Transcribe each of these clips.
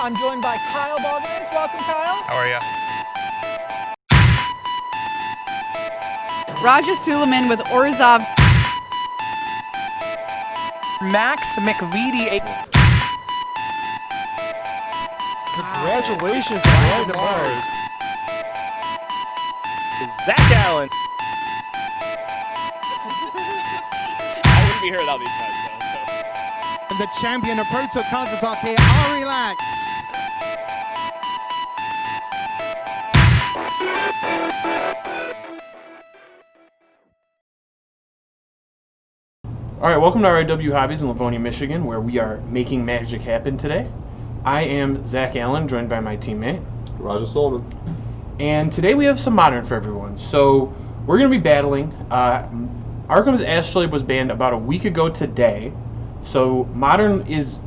I'm joined by Kyle Ballgames. Welcome, Kyle. How are you? Raja Sulaiman with Orzhov. Max McVitie. Congratulations, Ryan to Mars. Zach Allen. I wouldn't be here without these guys, though. So. And the champion of Proto Countertalk here, Relax. All right, welcome to RIW Hobbies in Livonia, Michigan, where we are making magic happen today. I am Zach Allen, joined by my teammate, Raja Sulaiman. and today we have some Modern for everyone. So we're going to be battling. Arkham's Astrolabe was banned about a week ago today, so Modern is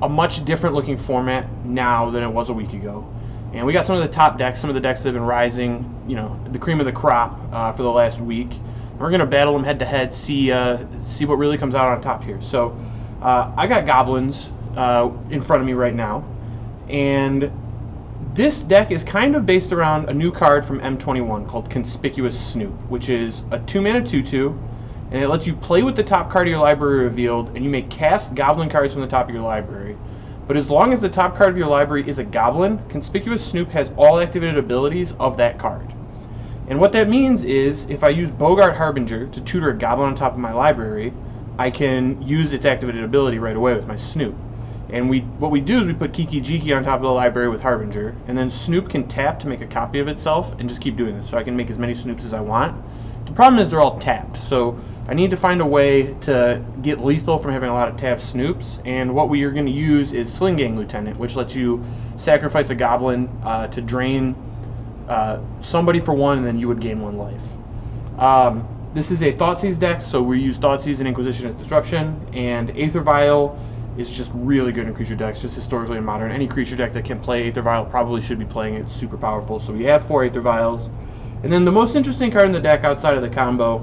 a much different looking format now than it was a week ago. And we got some of the top decks, some of the decks that have been rising, you know, the cream of the crop for the last week. We're going to battle them head to head, see what really comes out on top here. So I got Goblins in front of me right now, and this deck is kind of based around a new card from M21 called Conspicuous Snoop, which is a 2-mana 2/2, and it lets you play with the top card of your library revealed, and you may cast Goblin cards from the top of your library. But as long as the top card of your library is a Goblin, Conspicuous Snoop has all activated abilities of that card. And what that means is, if I use Bogart Harbinger to tutor a Goblin on top of my library, I can use its activated ability right away with my Snoop. And what we do is we put Kiki Jiki on top of the library with Harbinger, and then Snoop can tap to make a copy of itself and just keep doing this. So I can make as many Snoops as I want. The problem is they're all tapped, so I need to find a way to get lethal from having a lot of tapped Snoops, and what we are going to use is Sling Gang Lieutenant, which lets you sacrifice a Goblin to drain somebody for 1, and then you would gain 1 life. This is a Thoughtseize deck, so we use Thoughtseize and Inquisition as disruption, and Aether Vial is just really good in creature decks, just historically in Modern. Any creature deck that can play Aether Vial probably should be playing it. It's super powerful. So we have 4 Aether Vials. And then the most interesting card in the deck outside of the combo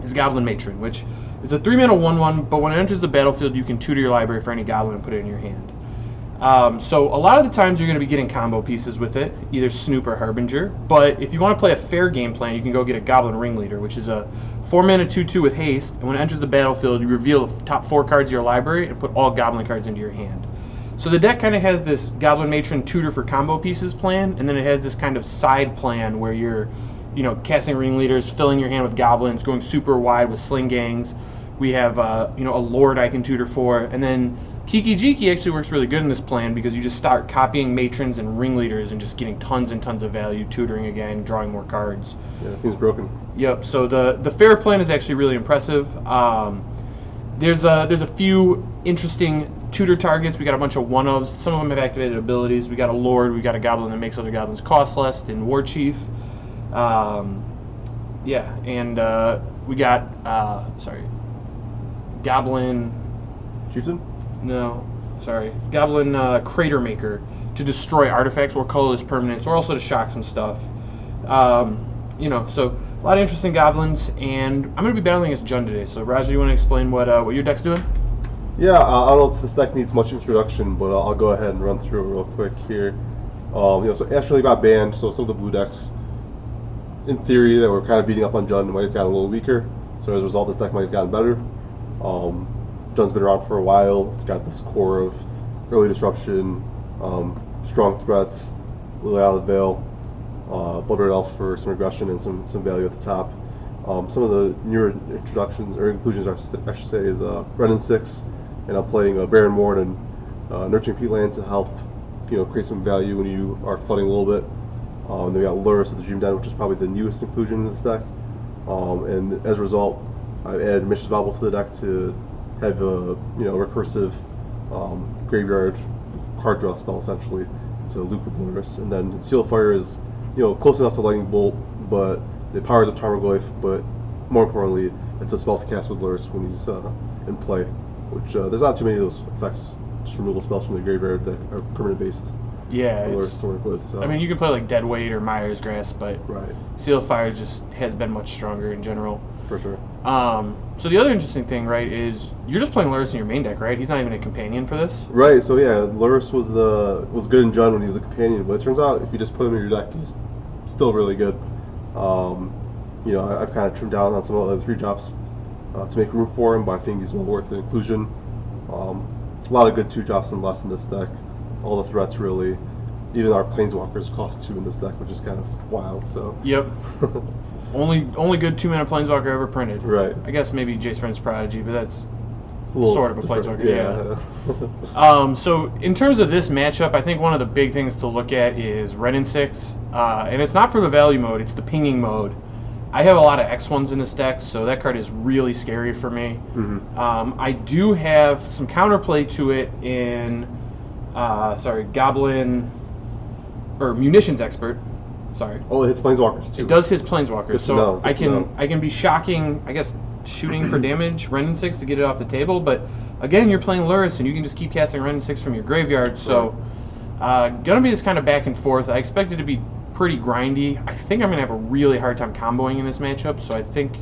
is Goblin Matron, which is a 3-mana 1/1, but when it enters the battlefield, you can tutor your library for any Goblin and put it in your hand. So a lot of the times you're going to be getting combo pieces with it, either Snoop or Harbinger, but if you want to play a fair game plan, you can go get a Goblin Ringleader, which is a 4-mana 2/2 with haste, and when it enters the battlefield, you reveal the top 4 cards of your library and put all Goblin cards into your hand. So the deck kind of has this Goblin Matron tutor for combo pieces plan, and then it has this kind of side plan where you're, you know, casting Ringleaders, filling your hand with Goblins, going super wide with Sling Gangs. We have, you know, a Lord I can tutor for, and then Kiki Jiki actually works really good in this plan because you just start copying Matrons and Ringleaders and just getting tons and tons of value, tutoring again, drawing more cards. Yeah, it seems broken. Yep, so the fair plan is actually really impressive. There's a few interesting tutor targets. We got a bunch of 1-ofs. Some of them have activated abilities. We got a Lord, we got a Goblin that makes other Goblins cost less, and War Chief. Yeah, and we got, Goblin... Chieftain? No, sorry. Goblin Crater Maker to destroy artifacts or colorless permanents, or also to shock some stuff. You know, so a lot of interesting Goblins, and I'm going to be battling against Jun today. So, Raja, you want to explain what your deck's doing? Yeah, I don't know if this deck needs much introduction, but I'll go ahead and run through it real quick here. You know, so Astrolabe got banned, so some of the blue decks, in theory, that were kind of beating up on Jun might have gotten a little weaker. So as a result, this deck might have gotten better. Jun's been around for a while. It's got this core of early disruption, strong threats, Lily Out of the Veil, Bloodred Elf for some aggression and some value at the top. Some of the newer introductions or inclusions, I should say, is Brennan 6, and I'm playing Baron Morn and Nurturing Peatland to help, you know, create some value when you are flooding a little bit. Then we got Luris of the Dream Den, which is probably the newest inclusion in this deck. And as a result, I've added Mish's Bauble to the deck to have a, you know, recursive graveyard card draw spell essentially to loop with Luris. And then Seal of Fire is, you know, close enough to Lightning Bolt, but it powers up Tarmogoyf, but more importantly, it's a spell to cast with Luris when he's in play, which there's not too many of those effects, just removal spells from the graveyard that are permanent based. Yeah, Luris to work with. So. I mean, you can play like Deadweight or Myers Grass, but right. Seal of Fire just has been much stronger in general. For sure. So the other interesting thing, right, is you're just playing Lurrus in your main deck, right? He's not even a companion for this. Right. So yeah, Lurrus was good in Jund when he was a companion, but it turns out if you just put him in your deck, he's still really good. You know, I've kind of trimmed down on some of the other 3-drops to make room for him, but I think he's well worth the inclusion. A lot of good 2-drops and less in this deck. All the threats really. Even our Planeswalkers cost 2 in this deck, which is kind of wild. So. Yep. only good 2-mana Planeswalker ever printed. Right. I guess maybe Jace Vryn's Prodigy, but that's Sort of a Planeswalker. Yeah. So in terms of this matchup, I think one of the big things to look at is Red and 6, and it's not for the value mode; it's the pinging mode. I have a lot of X1s in this deck, so that card is really scary for me. I do have some counterplay to it in, Goblin, or Munitions Expert. Sorry. Oh, it hits Planeswalkers too. It does his Planeswalkers, so I know. can be shocking, I guess, shooting for damage, Ren and 6 to get it off the table, but again, you're playing Lurrus, and you can just keep casting Ren and 6 from your graveyard, so gonna be this kind of back and forth. I expect it to be pretty grindy. I think I'm gonna have a really hard time comboing in this matchup, so I think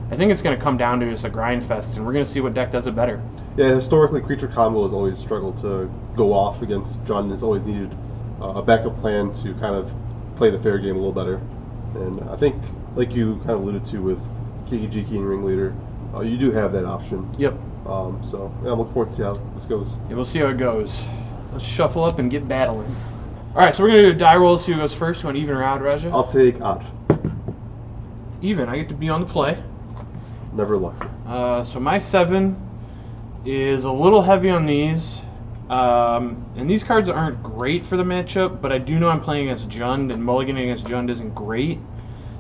it's gonna come down to just a grind fest, and we're gonna see what deck does it better. Yeah, historically, creature combo has always struggled to go off against Jund. It's always needed a backup plan to kind of play the fair game a little better. And I think, like you kind of alluded to with Kiki Jiki and Ringleader, you do have that option. Yep. So yeah, I'm looking forward to see how this goes. Yeah, we'll see how it goes. Let's shuffle up and get battling. All right, so we're gonna do a die roll. See who goes first. You want even or odd, Raja? I'll take odd. Even. I get to be on the play. Never lucky. So my 7 is a little heavy on these. And these cards aren't great for the matchup, but I do know I'm playing against Jund, and mulliganing against Jund isn't great.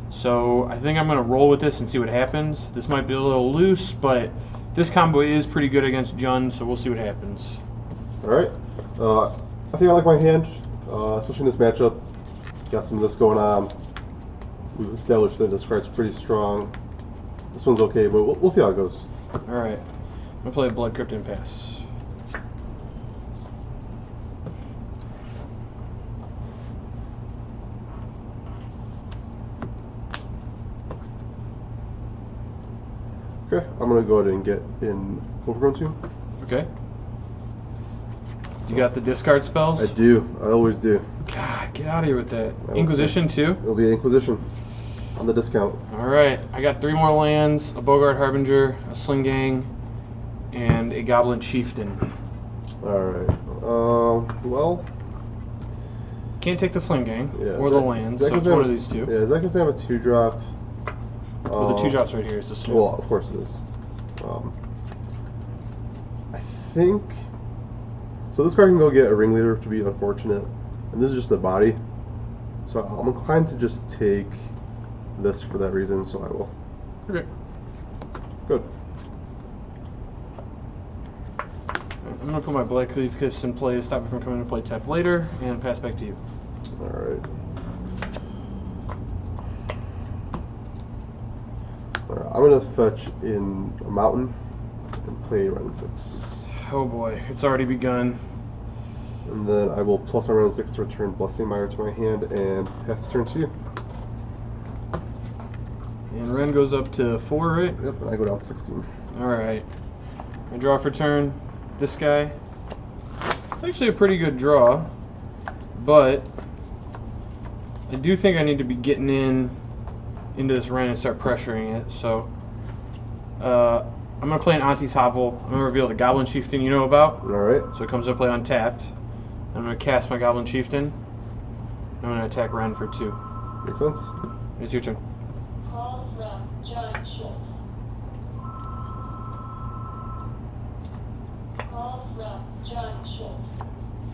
So I think I'm going to roll with this and see what happens. This might be a little loose, but this combo is pretty good against Jund, so we'll see what happens. Alright. I think I like my hand, especially in this matchup. Got some of this going on. We've established that this card's pretty strong. This one's okay, but we'll see how it goes. Alright. I'm going to play a Blood Crypt and pass. Okay, I'm going to go ahead and get in Overgrown Tomb. Okay. You got the discard spells? I do. I always do. God, get out of here with that. Inquisition too? It'll be Inquisition on the discount. Alright, I got 3 more lands, a Bogart Harbinger, a Sling Gang, and a Goblin Chieftain. Alright. Well... Can't take the Sling Gang, yeah, or the lands, so it's one of these two. Yeah, Zach doesn't have a 2-drop. Well, the 2 drops right here is the Snoop. Well, of course it is. I think... So this card can go get a Ringleader, which would be unfortunate. And this is just the body. So I'm inclined to just take this for that reason, so I will. Okay. Good. I'm going to put my Black Leaf Gifts in play, stop it from coming into play tap later, and pass back to you. Alright. I'm going to fetch in a mountain and play Ren 6. Oh boy, it's already begun. And then I will plus my Ren 6 to return Blessing Mire to my hand and pass the turn to you. And Ren goes up to 4, right? Yep, and I go down to 16. Alright. I draw for turn. This guy. It's actually a pretty good draw, but I do think I need to be getting into this Ren and start pressuring it, so I'm going to play an Auntie's Hovel. I'm going to reveal the Goblin Chieftain you know about. Alright. So it comes into play untapped. I'm going to cast my Goblin Chieftain. I'm going to attack Ren for 2. Makes sense? It's your turn.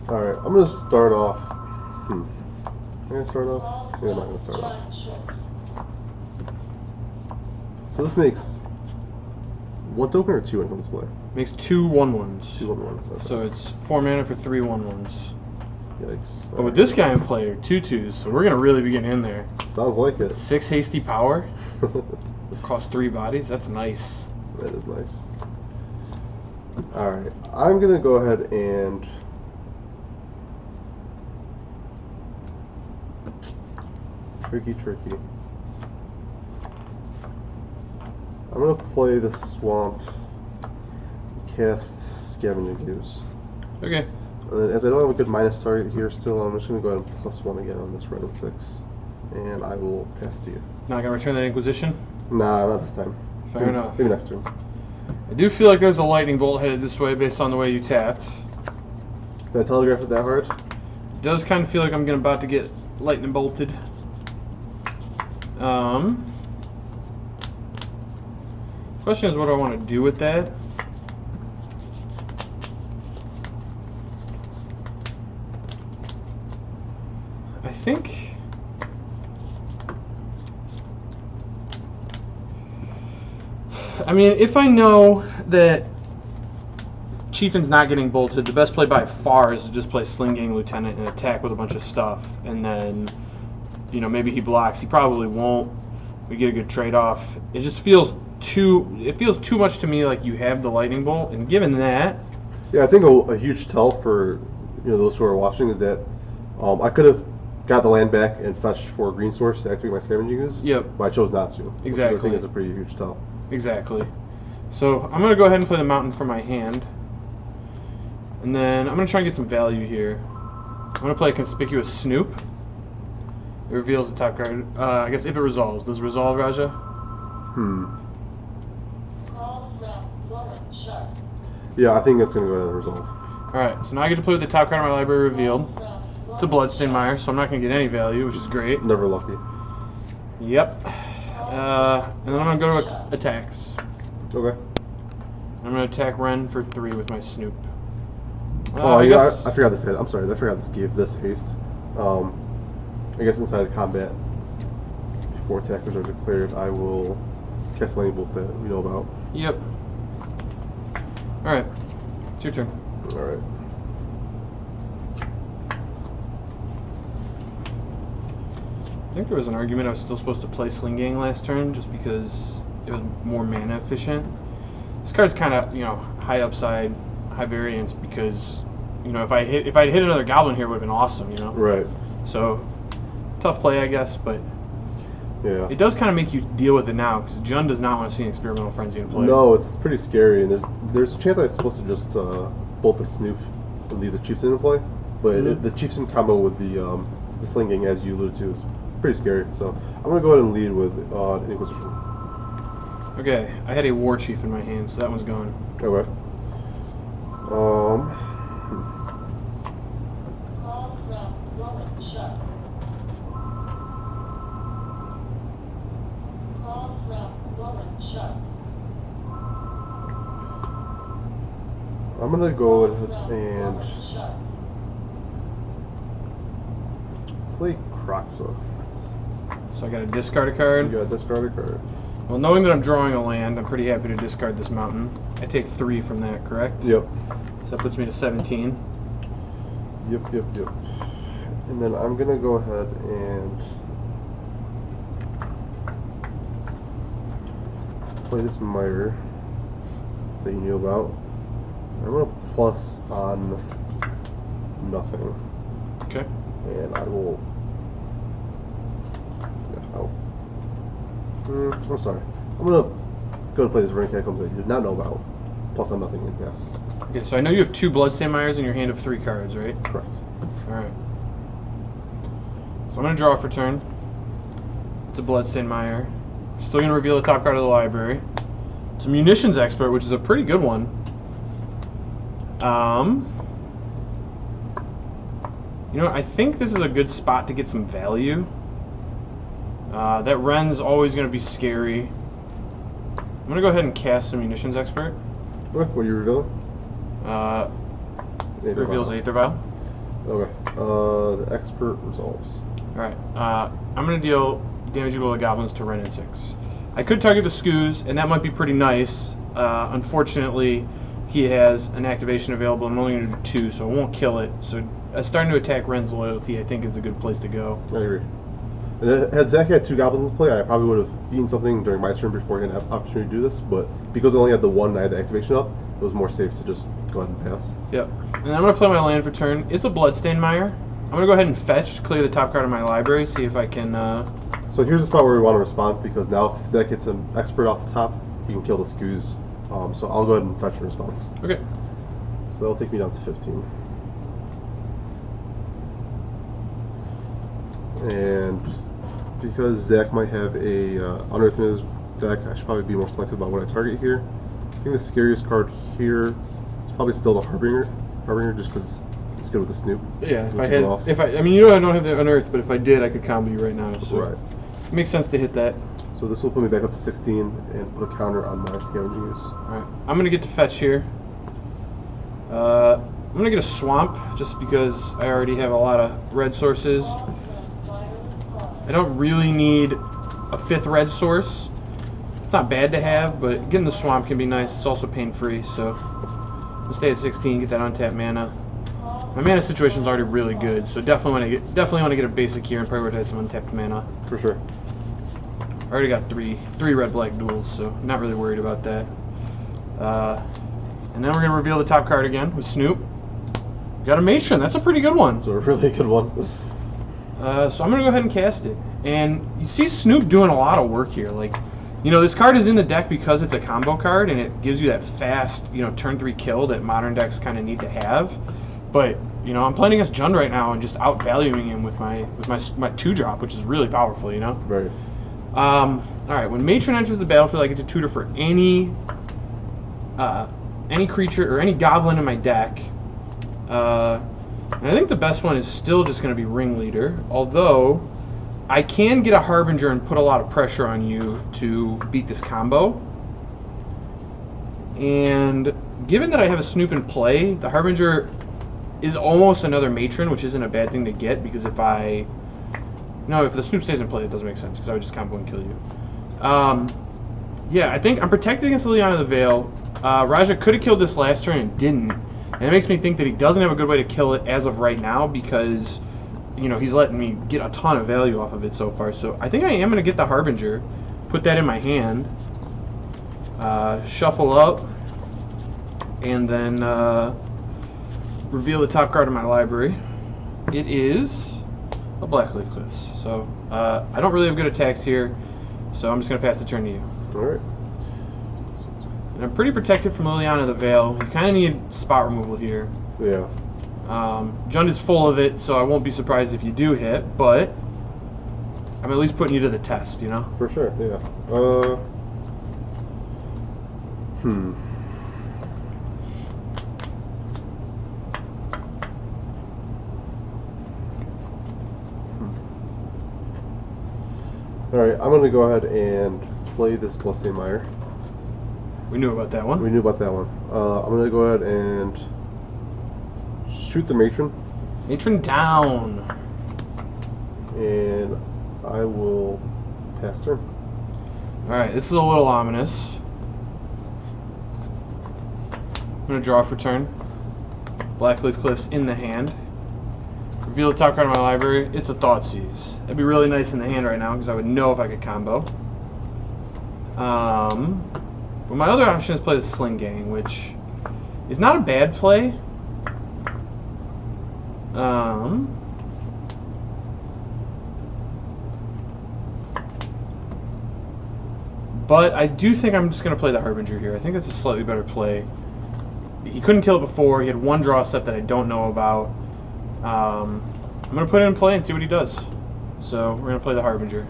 Alright, I'm going to start off... Am I going to start off? Yeah, I'm not going to start off. So this makes... 1 token or 2 when it comes to play? Makes 2 1/1s. 2 1/1s. Okay. So it's 4 mana for 3 1/1s. Yikes. But with this guy in play are 2/2s, so we're gonna really be getting in there. Sounds like it. 6 hasty power. Cost 3 bodies. That's nice. That is nice. Alright, I'm gonna go ahead and... Tricky. I'm gonna play the swamp, cast Scavenging Ooze. Okay. And then, as I don't have a good minus target here still, I'm just gonna go ahead and +1 again on this red and 6. And I will pass to you. Not gonna return that Inquisition? Nah, not this time. Fair enough. Maybe next turn. I do feel like there's a lightning bolt headed this way based on the way you tapped. Did I telegraph it that hard? It does kind of feel like I'm about to get lightning bolted. Question is what I want to do with that. I think if I know that Chiefin's not getting bolted, the best play by far is to just play Sling Gang Lieutenant and attack with a bunch of stuff, and then, maybe he blocks. He probably won't. We get a good trade-off. It just feels too much to me like you have the lightning bolt, and given that, yeah, I think a huge tell for those who are watching is that I could have got the land back and fetched for a green source to activate my Scavenging Ooze. Yep. But I chose not to. Exactly. Which I think is a pretty huge tell. Exactly. So I'm gonna go ahead and play the mountain for my hand, and then I'm gonna try and get some value here. I'm gonna play a Conspicuous Snoop. It reveals the top card. I guess if it resolves. Does it resolve, Raja? Yeah, I think that's gonna go ahead and resolve. Alright, so now I get to play with the top card of my library revealed. It's a Bloodstained Mire, so I'm not gonna get any value, which is great. Never lucky. Yep. And then I'm gonna go to attacks. Okay. I'm gonna attack Ren for 3 with my Snoop. I forgot this hit. I'm sorry, I forgot this gave this haste. I guess inside of combat, before attackers are declared, I will cast Lightning Bolt that we know about. Yep. Alright. It's your turn. Alright. I think there was an argument I was still supposed to play Sling Gang last turn just because it was more mana efficient. This card's kind of, high upside, high variance because, if I hit another Goblin here, it would have been awesome, Right. So, tough play, I guess, but yeah, it does kind of make you deal with it now because Jun does not want to see an Experimental Frenzy in play. No, it's pretty scary, and there's a chance I was supposed to just bolt the Snoop and leave the Chieftain in play, but the Chieftain combo with the Sling Gang, as you alluded to, is pretty scary. So I'm gonna go ahead and lead with an Inquisition. Okay, I had a War Chief in my hand, so that one's gone. Okay. I'm gonna go ahead and play Kroxa. So I got to discard a card. You got to discard a card. Well, knowing that I'm drawing a land, I'm pretty happy to discard this mountain. I take 3 from that, correct? Yep. So that puts me to 17. Yep. And then I'm gonna go ahead and play this miter that you knew about. I'm gonna plus on nothing. Okay. And I will. I'm sorry. I'm gonna go and play this Rain Catacomb that you did not know about. Plus on nothing and pass. Okay, so I know you have 2 Bloodstained Mires in your hand of 3 cards, right? Correct. Alright. So I'm going to draw for turn. It's a Bloodstained Mire. Still going to reveal the top card of the library. It's a Munitions Expert, which is a pretty good one. I think this is a good spot to get some value. That Ren's always going to be scary. I'm going to go ahead and cast a Munitions Expert. What are you revealing? It reveals Aether Vial. Okay. The Expert resolves. Alright. I'm going to deal damage equal to Goblins to Ren and 6. I could target the Skoos, and that might be pretty nice. Unfortunately, he has an activation available. I'm only going to do 2, so it won't kill it. So starting to attack Ren's Loyalty, I think, is a good place to go. I agree. And had Zach had 2 Goblins in play, I probably would have eaten something during my turn before he had an opportunity to do this, but because I only had the 1 and I had the activation up, it was more safe to just go ahead and pass. Yep. And I'm going to play my land for turn. It's a Bloodstained Mire. I'm going to go ahead and fetch to clear the top card of my library, see if I can... So here's the spot where we want to respond, because now if Zach gets an Expert off the top, he can kill the skews. So I'll go ahead and fetch a response. Okay. So that'll take me down to 15. And because Zach might have a Unearth in his deck, I should probably be more selective about what I target here. I think the scariest card here is probably still the Harbinger. Harbinger, just because it's good with the Snoop. Yeah, if I Which had, is off. I mean, you know I don't have the Unearth, but if I did, I could combo you right now. So Right. it makes sense to hit that. So this will put me back up to 16 and put a counter on my scavenging use. Alright, I'm gonna get to fetch here. I'm gonna get a swamp just because I already have a lot of red sources. I don't really need a 5th red source. It's not bad to have, but getting the swamp can be nice. It's also pain-free, so I'll stay at 16, get that untapped mana. My mana situation's already really good, so definitely want to get a basic here and prioritize some untapped mana. For sure. I already got three red-black duels, so not really worried about that. And then we're gonna reveal the top card again with Snoop. Got a Matron. That's a pretty good one. So a really good one. So I'm gonna go ahead and cast it. And you see Snoop doing a lot of work here. Like, you know, this card is in the deck because it's a combo card and it gives you that fast, you know, turn 3 kill that modern decks kind of need to have. But you know, I'm playing against Jund right now and just outvaluing him with my 2-drop, which is really powerful. You know. Right. All right. When Matron enters the battlefield, I get to tutor for any creature or any goblin in my deck. And I think the best one is still just going to be Ringleader, although I can get a Harbinger and put a lot of pressure on you to beat this combo. And given that I have a Snoop in play, the Harbinger is almost another Matron, which isn't a bad thing to get, because if the Snoop stays in play, it doesn't make sense, because I would just combo and kill you. Yeah, I think I'm protected against Liliana of the Veil. Raja could have killed this last turn and didn't. And it makes me think that he doesn't have a good way to kill it as of right now because, you know, he's letting me get a ton of value off of it so far. So I think I am going to get the Harbinger, put that in my hand, shuffle up, and then reveal the top card of my library. It is a Blackleaf Cliffs. So I don't really have good attacks here, so I'm just going to pass the turn to you. All right. And I'm pretty protected from Liliana of the Veil. You kind of need spot removal here. Yeah. Jund is full of it, so I won't be surprised if you do hit, but I'm at least putting you to the test, you know? For sure, yeah. Alright, I'm going to go ahead and play this Bloodstained Mire. We knew about that one. We knew about that one. I'm going to go ahead and shoot the Matron. Matron down. And I will pass turn. Alright, this is a little ominous. I'm going to draw for turn. Blackleaf Cliffs in the hand. Reveal the top card of my library. It's a Thoughtseize. That'd be really nice in the hand right now because I would know if I could combo. But my other option is play the Sling Gang, which is not a bad play. But I do think I'm just going to play the Harbinger here. I think that's a slightly better play. He couldn't kill it before. He had one draw step that I don't know about. I'm going to put it in play and see what he does. So we're going to play the Harbinger.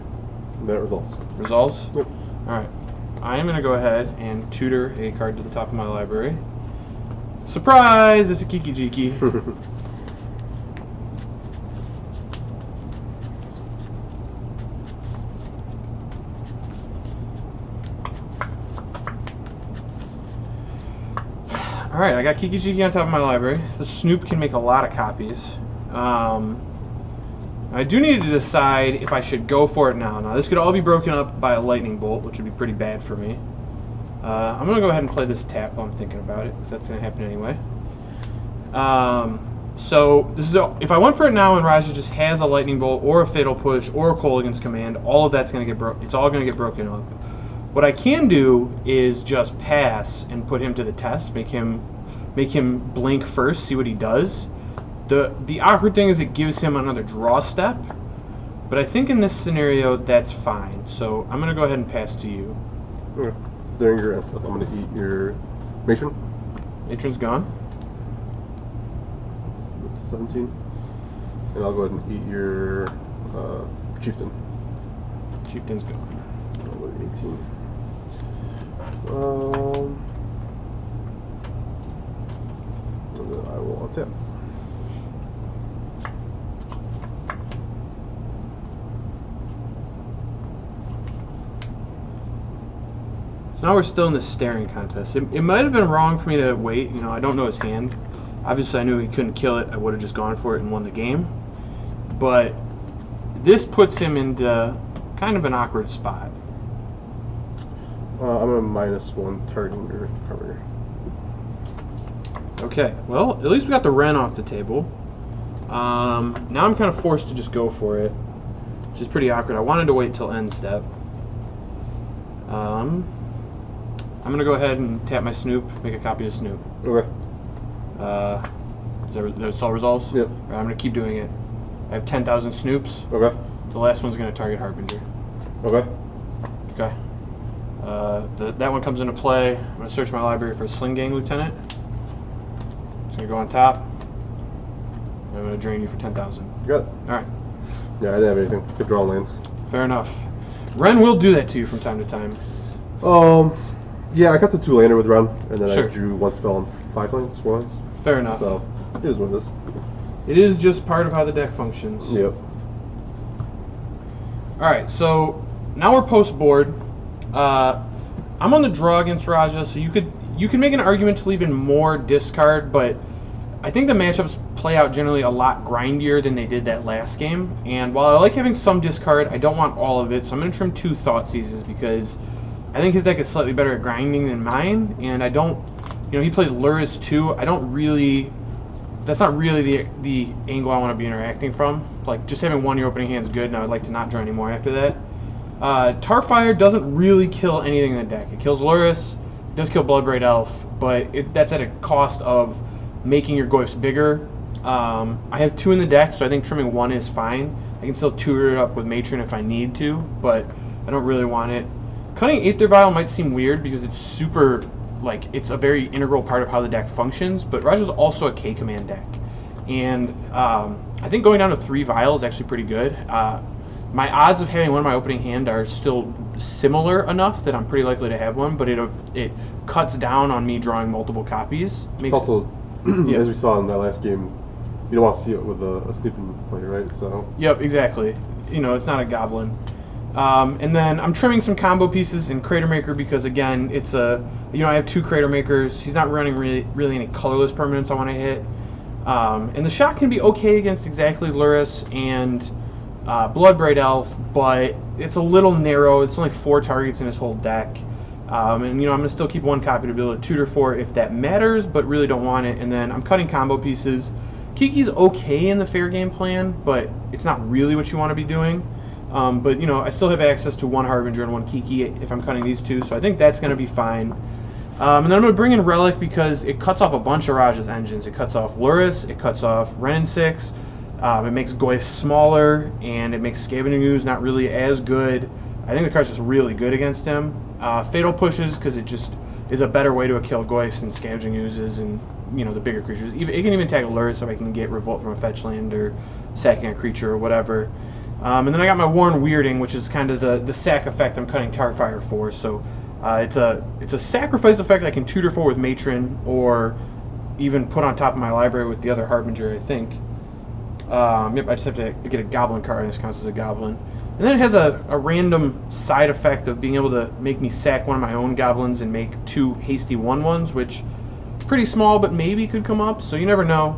And that resolves. Resolves? Yep. Alright. I am going to go ahead and tutor a card to the top of my library. Surprise! It's a Kiki Jiki. Alright, I got Kiki Jiki on top of my library. The Snoop can make a lot of copies. I do need to decide if I should go for it now. Now, this could all be broken up by a lightning bolt, which would be pretty bad for me. I'm going to go ahead and play this tap while I'm thinking about it, because that's going to happen anyway. So, this is if I went for it now and Raja just has a lightning bolt or a fatal push or a Kolaghan's command, all of that's going to get it's all going to get broken up. What I can do is just pass and put him to the test, make him blink first, see what he does. The awkward thing is it gives him another draw step, but I think in this scenario that's fine. So I'm going to go ahead and pass to you. Okay. during your end step, I'm going to eat your Matron. Matron's gone. With the 17. And I'll go ahead and eat your Chieftain. Chieftain's gone. I'll go to 18. And then I will untap. So now we're still in the staring contest. It might have been wrong for me to wait. You know, I don't know his hand. Obviously, I knew he couldn't kill it. I would have just gone for it and won the game. But this puts him into kind of an awkward spot. I'm going to -1 targeting your Harbinger. Okay, well, at least we got the Wren off the table. Now I'm kind of forced to just go for it, which is pretty awkward. I wanted to wait till end step. I'm going to go ahead and tap my Snoop, make a copy of Snoop. Okay. That's all resolves? Yep. All right, I'm going to keep doing it. I have 10,000 Snoops. Okay. The last one's going to target Harbinger. Okay. Okay. That one comes into play. I'm going to search my library for a Sling Gang Lieutenant. It's going to go on top. I'm going to drain you for 10,000. You got it. All right. Yeah, I didn't have anything. Could draw lands. Fair enough. Wren will do that to you from time to time. Yeah, I kept a 2-lander with Ren, and then Sure. I drew 1 spell on 5 lands, 4 lands. Fair enough. So, it is what it is. It is just part of how the deck functions. Yep. Alright, so now we're post board. I'm on the draw against Raja, so you can make an argument to leave in more discard, but I think the matchups play out generally a lot grindier than they did that last game. And while I like having some discard, I don't want all of it, so I'm going to trim 2 Thought Seizes because I think his deck is slightly better at grinding than mine, and I don't, you know, he plays Luris too. I don't really, that's not really the angle I want to be interacting from. Like, just having 1 in your opening hand is good, and I would like to not draw any more after that. Tarfire doesn't really kill anything in the deck. It kills Luris, it does kill Bloodbraid Elf, but that's at a cost of making your Goyfs bigger. I have 2 in the deck, so I think trimming 1 is fine. I can still tutor it up with Matron if I need to, but I don't really want it. Cutting Aether Vial might seem weird because it's super, like, it's a very integral part of how the deck functions, but Raja's also a K-Command deck. And I think going down to 3 Vial is actually pretty good. My odds of having 1 in my opening hand are still similar enough that I'm pretty likely to have 1, but it cuts down on me drawing multiple copies. It's also, as we saw in that last game, you don't want to see it with a Snooping player, right? So. Yep, exactly. You know, it's not a Goblin. And then I'm trimming some combo pieces in Crater Maker because, again, it's I have 2 Crater Makers. He's not running really any colorless permanents I want to hit. And the shot can be okay against exactly Luris and Bloodbraid Elf, but it's a little narrow. It's only 4 targets in his whole deck. And, you know, I'm going to still keep 1 copy to be able to tutor for if that matters, but really don't want it. And then I'm cutting combo pieces. Kiki's okay in the fair game plan, but it's not really what you want to be doing. But, you know, I still have access to 1 Harbinger and 1 Kiki if I'm cutting these 2, so I think that's going to be fine. And then I'm going to bring in Relic because it cuts off a bunch of Raja's engines. It cuts off Luris, it cuts off Ren and 6, it makes Goyf smaller, and it makes Scavenging Ooze not really as good. I think the card's just really good against him. Fatal Pushes because it just is a better way to kill Goyfs and Scavenging Oozes and, you know, the bigger creatures. It can even tag Luris so I can get Revolt from a fetch land or sacking a creature or whatever. And then I got my Warren Weirding, which is kind of the sack effect I'm cutting Tarfire for. So it's a sacrifice effect I can tutor for with Matron, or even put on top of my library with the other Harbinger, I think. Yep, I just have to get a Goblin card, and this counts as a Goblin. And then it has a random side effect of being able to make me sack 1 of my own Goblins and make 2 hasty 1/1s, which is pretty small, but maybe could come up, so you never know.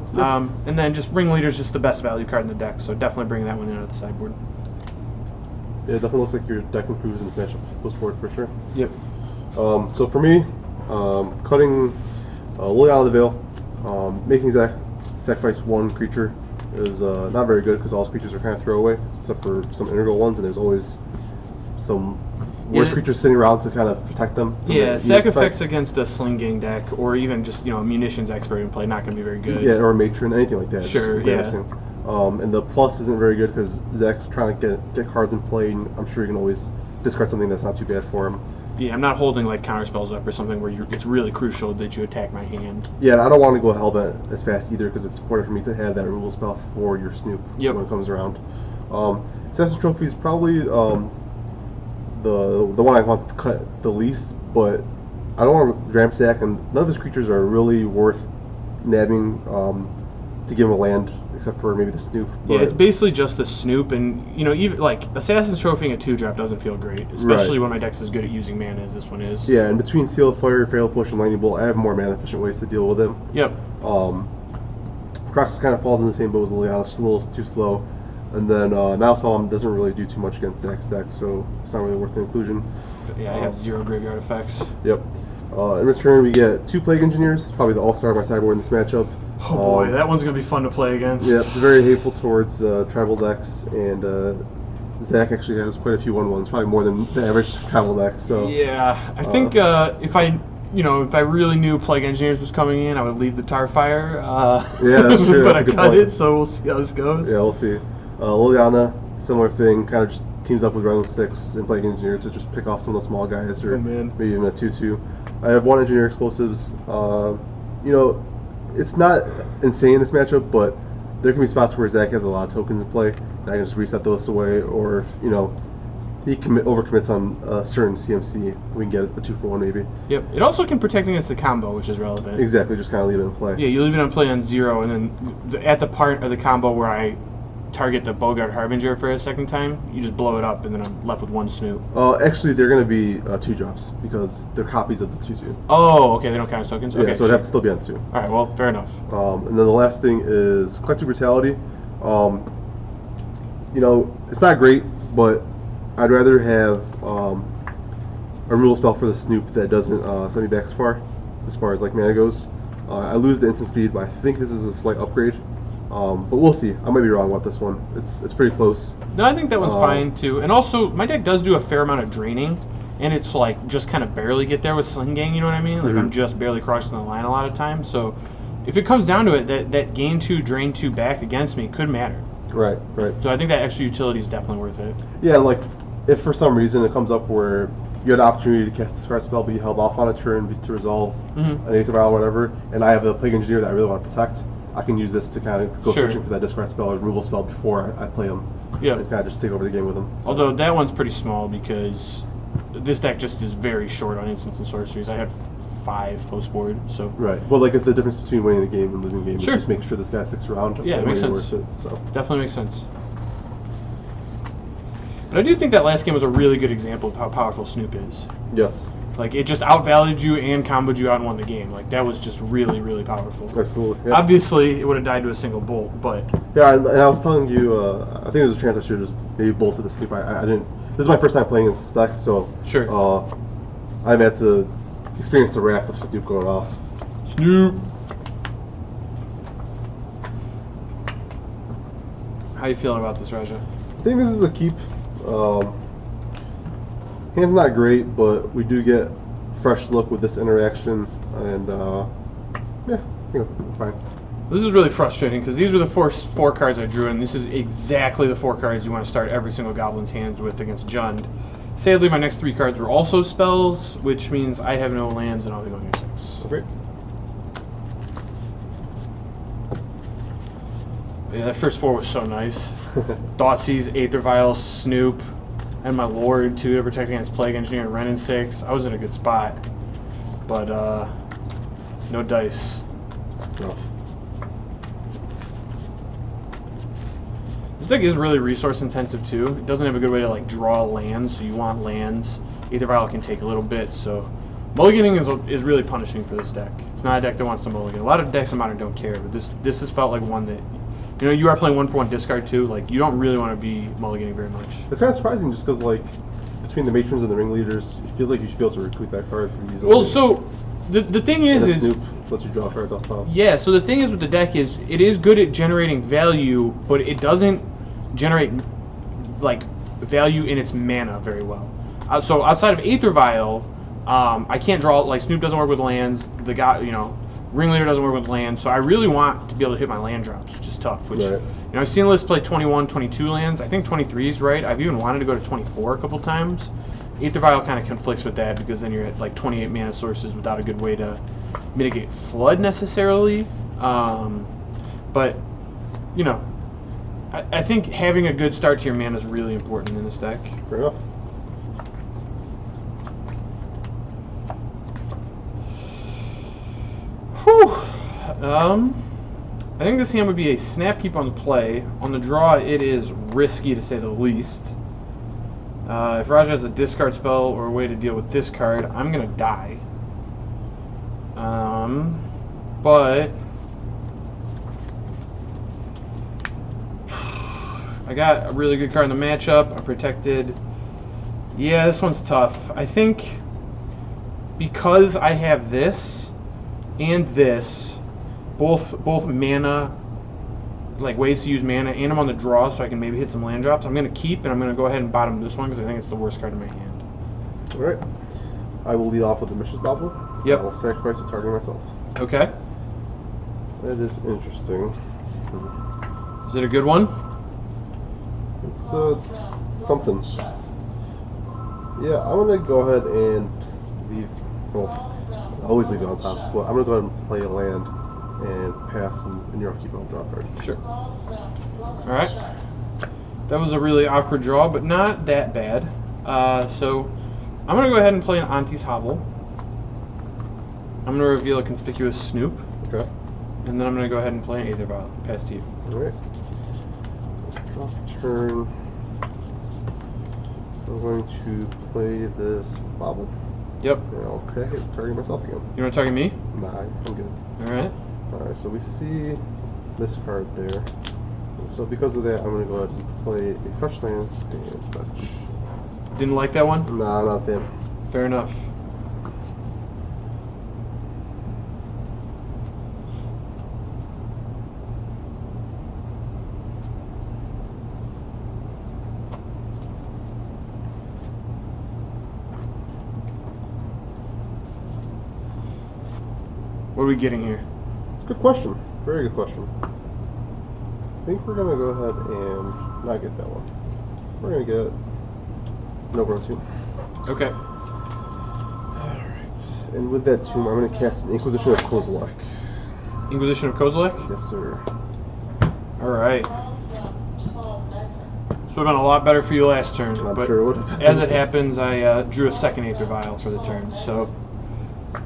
And then just Ringleader is just the best value card in the deck, so definitely bring that one in out of the sideboard. Yeah, it definitely looks like your deck improves in this matchup post board for sure. Yep. So for me, cutting Lily out of the Veil, making Zach sacrifice 1 creature is not very good because all his creatures are kind of throwaway, except for some integral ones, and there's always some worse creatures sitting around to kind of protect them. Yeah, sack effects against a Sling Gang deck, or even just, you know, a Munitions Expert in play, not going to be very good. Yeah, or a Matron, anything like that. Sure, yeah. And the plus isn't very good because Zach's trying to get cards in play, and I'm sure you can always discard something that's not too bad for him. Yeah, I'm not holding like counter spells up or something where it's really crucial that you attack my hand. Yeah, and I don't want to go Hellbent as fast either because it's important for me to have that removal spell for your Snoop Yep. when it comes around. Assassin Trophy is probably the one I want to cut the least, but I don't want to ramp stack, and none of his creatures are really worth nabbing to give him a land, except for maybe the Snoop. Yeah, it's basically just the Snoop, and even like Assassin's Trophying a 2-drop doesn't feel great, especially when my deck's as good at using mana as this one is. Yeah, and between Seal of Fire, Fatal Push, and Lightning Bolt, I have more mana efficient ways to deal with him. Yep. Crocs kind of falls in the same boat as Liliana, it's a little too slow. And then Nilespalm doesn't really do too much against Zach's deck, so it's not really worth the inclusion. Yeah, I have 0 graveyard effects. Yep. In return, we get 2 Plague Engineers. It's probably the all-star of my sideboard in this matchup. Oh boy, that one's going to be fun to play against. Yeah, it's very hateful towards tribal decks, and Zach actually has quite a few 1/1s, probably more than the average tribal deck. So yeah, I think if I really knew Plague Engineers was coming in, I would leave the Tarfire. Yeah, that's true. But That's a I good cut point. it, so we'll see how this goes. yeah, we'll see. Liliana, similar thing, kind of just teams up with Round 6 and Plague Engineer to just pick off some of the small guys, or maybe even a 2/2. I have 1 Engineer Explosives. It's not insane this matchup, but there can be spots where Zach has a lot of tokens in play, and I can just reset those away, or if, he overcommits on a certain CMC, we can get a 2-for-1 maybe. Yep. It also can protect against the combo, which is relevant. Exactly, just kind of leave it in play. Yeah, you leave it on play on 0, and then at the part of the combo where I target the Bogart Harbinger for a second time, you just blow it up, and then I'm left with 1 Snoop. Actually, they're going to be 2-drops because they're copies of the 2/2. Oh, okay, they don't count as tokens? Yeah, Okay, so it'd have to still be on 2. Alright, well, fair enough. And then the last thing is Collective Brutality. It's not great, but I'd rather have a removal spell for the Snoop that doesn't send me back as far as like mana goes. I lose the instant speed, but I think this is a slight upgrade. But we'll see. I might be wrong about this one. It's pretty close. No, I think that one's fine too. And also, my deck does do a fair amount of draining, and it's like just kind of barely get there with Sling Gang. You know what I mean? Like I'm just barely crossing the line a lot of times. So if it comes down to it, that gain 2, drain 2 back against me could matter. Right. So I think that extra utility is definitely worth it. Yeah, like if for some reason it comes up where you had the opportunity to cast the discard spell, but you held off on a turn to resolve an Aether Vial or whatever, and I have a Plague Engineer that I really want to protect, I can use this to kind of go searching for that discard spell or removal spell before I play them. Yeah. And kind of just take over the game with them. So. Although that one's pretty small because this deck just is very short on instants and sorceries. I had 5 post board, so. Right. Well, like if the difference between winning the game and losing the game is Sure. just making sure this guy sticks around. Yeah, it makes sense. Worth it, so. Definitely makes sense. But I do think that last game was a really good example of how powerful Snoop is. Yes. Like, it just outvalued you and comboed you out and won the game. Like, that was just really, really powerful. Absolutely. Yeah. Obviously, it would have died to a single bolt, but... Yeah, and I was telling you, I think there's a chance I should have just maybe bolted the Snoop. I didn't... This is my first time playing this deck, so... Sure. I've had to experience the wrath of Snoop going off. Snoop! How you feeling about this, Raja? I think this is a keep. Hand's not great, but we do get fresh look with this interaction, and yeah, fine. This is really frustrating because these were the four cards I drew, and this is exactly the 4 cards you want to start every single Goblin's hands with against Jund. Sadly, my next 3 cards were also spells, which means I have no lands, and I'll be going to 6. Great. Yeah, that first 4 was so nice. Thoughtseize, Aether Vial, Snoop, and my Lord, too, to protect against Plague Engineer and Ren in 6. I was in a good spot. But, no dice. Rough. This deck is really resource intensive, too. It doesn't have a good way to, like, draw lands, so you want lands. Aether Vial can take a little bit, so... Mulliganing is really punishing for this deck. It's not a deck that wants to mulligan. A lot of decks in Modern don't care, but this has felt like one that... you are playing 1-for-1 discard too. Like, you don't really want to be mulliganing very much. It's kind of surprising just because, like, between the matrons and the ringleaders, it feels like you should be able to recruit that card pretty easily. Well, so the thing is Snoop lets you draw cards off top. Yeah, so the thing is with the deck is it is good at generating value, but it doesn't generate like value in its mana very well. So outside of Aether Vial, I can't draw, like, Snoop doesn't work with lands. The guy, Ringleader doesn't work with lands, so I really want to be able to hit my land drops, which is tough. Which, right. I've seen lists play 21, 22 lands. I think 23 is right. I've even wanted to go to 24 a couple times, Aether Vial kind of conflicts with that because then you're at like 28 mana sources without a good way to mitigate Flood necessarily. But, you know, I think having a good start to your mana is really important in this deck. Fair enough. Whew. I think this hand would be a Snap Keep on the play. On the draw, it is risky to say the least. If Raja has a discard spell or a way to deal with this card, I'm going to die. But I got a really good card in the matchup. I'm protected. Yeah, this one's tough. I think because I have this and this, both mana, like ways to use mana, and I'm on the draw so I can maybe hit some land drops, I'm going to keep, and I'm going to go ahead and bottom this one because I think it's the worst card in my hand. Alright. I will lead off with the Mishra's Bauble. Yep. I will sacrifice a target myself. Okay. That is interesting. Is it a good one? It's something. Yeah, I'm gonna go ahead and leave. Well, I always leave it on top, but I'm gonna go ahead and play a land and pass, and you're keeping on draw card. Sure. All right. That was a really awkward draw, but not that bad. So I'm gonna go ahead and play an Auntie's Hovel. I'm gonna reveal a Conspicuous Snoop. Okay. And then I'm gonna go ahead and play an Aether Vial. Pass to you. All right. Draw for turn. I'm going to play this Bauble. Yep. And I'll target myself again. You want to target me? Nah, I'm good. All right. Alright, so we see this card there. So because of that, I'm going to go ahead and play a fetch land and fetch. Didn't like that one? Nah, not a fan. Fair enough. What are we getting here? Good question. Very good question. I think we're going to go ahead and not get that one. We're going to get No Burn Tomb. Okay. Alright. And with that tomb, I'm going to cast an Inquisition of Kozilek. Inquisition of Kozilek? Yes, sir. Alright. This would have been a lot better for you last turn. I'm but sure it would have. as it happens, I drew a second Aether Vial for the turn. So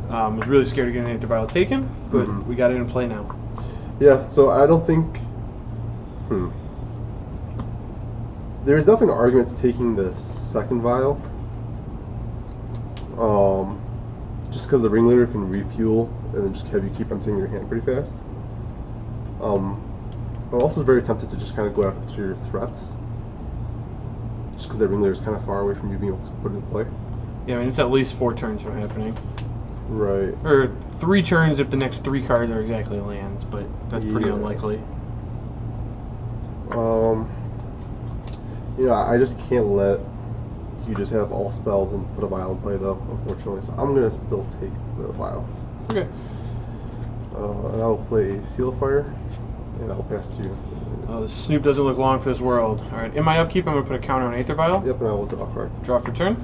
I was really scared of getting the Aether Vial taken, but we got it in play now. Yeah, so I don't think... There is definitely an argument to taking the second vial. Just because the Ringleader can refuel and then just have you keep emptying your hand pretty fast. I'm also very tempted to just kind of go after your threats. Just because that Ringleader is kind of far away from you being able to put it in play. Yeah, I mean, it's at least 4 turns from happening. Right. Or 3 turns if the next 3 cards are exactly lands, but that's pretty unlikely. You know, I just can't let you just have all spells and put a vial in play, though, unfortunately. So I'm going to still take the vial. Okay. And I'll play Seal of Fire, and I'll pass to you. The Snoop doesn't look long for this world. Alright, in my upkeep, I'm going to put a counter on Aether Vial. Yep, and I will draw a card. Draw for turn.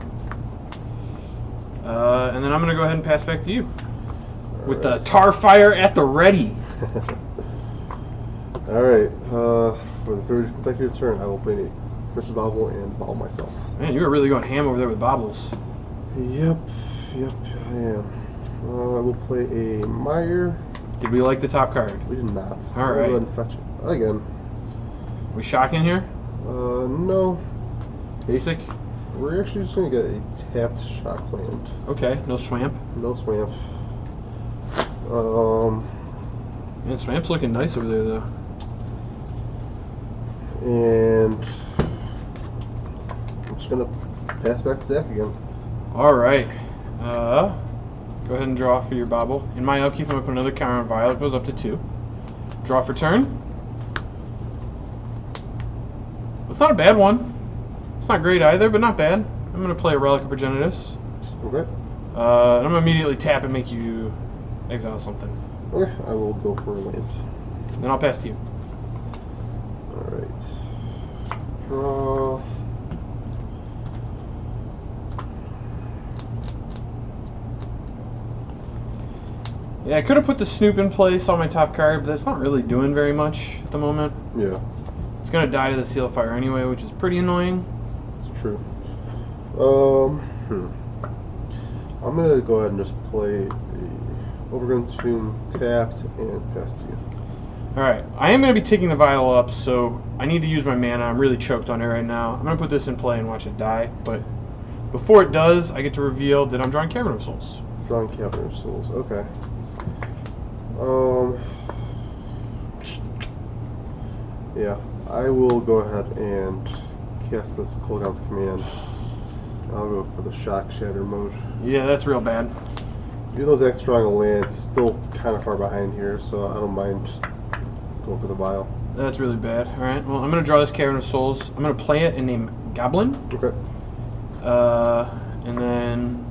And then I'm going to go ahead and pass back to you. With the Tar Fire at the ready. Alright, for the 3rd consecutive turn, I will play a Mishra's Bauble and Bauble myself. Man, you were really going ham over there with baubles. Yep, I am. I will play a Mire. Did we like the top card? We did not. Alright. I'll go ahead and fetch it again. We shocking here? No. Basic? We're actually just going to get a tapped shock land. Okay, no swamp. No swamp. Man, swamp's looking nice over there, though. And I'm just going to pass back to Zach again. Alright. Go ahead and draw for your Bauble. In my upkeep, I'm going to put another counter on Vial. It goes up to 2. Draw for turn. It's not a bad one. It's not great either, but not bad. I'm going to play a Relic of Progenitus. Okay. And I'm going to immediately tap and make you exile something. Okay, I will go for a land. Then I'll pass to you. Alright. Draw. Yeah, I could have put the Snoop in place on my top card, but that's not really doing very much at the moment. Yeah. It's going to die to the Seal of Fire anyway, which is pretty annoying. It's true. I'm going to go ahead and just play the Overgrown Tomb tapped and pass to you. Alright, I am going to be taking the Vial up, so I need to use my mana. I'm really choked on it right now. I'm going to put this in play and watch it die, but before it does, I get to reveal that I'm drawing Cavern of Souls. Drawing Cavern of Souls, okay. Yeah, I will go ahead and cast this Cooldown's Command. I'll go for the Shock Shatter mode. Yeah, that's real bad. Even though Zach's drawing a land, he's still kind of far behind here, so I don't mind going for the Vial. That's really bad. Alright, well, I'm going to draw this Cavern of Souls. I'm going to play it and name Goblin. Okay. And then,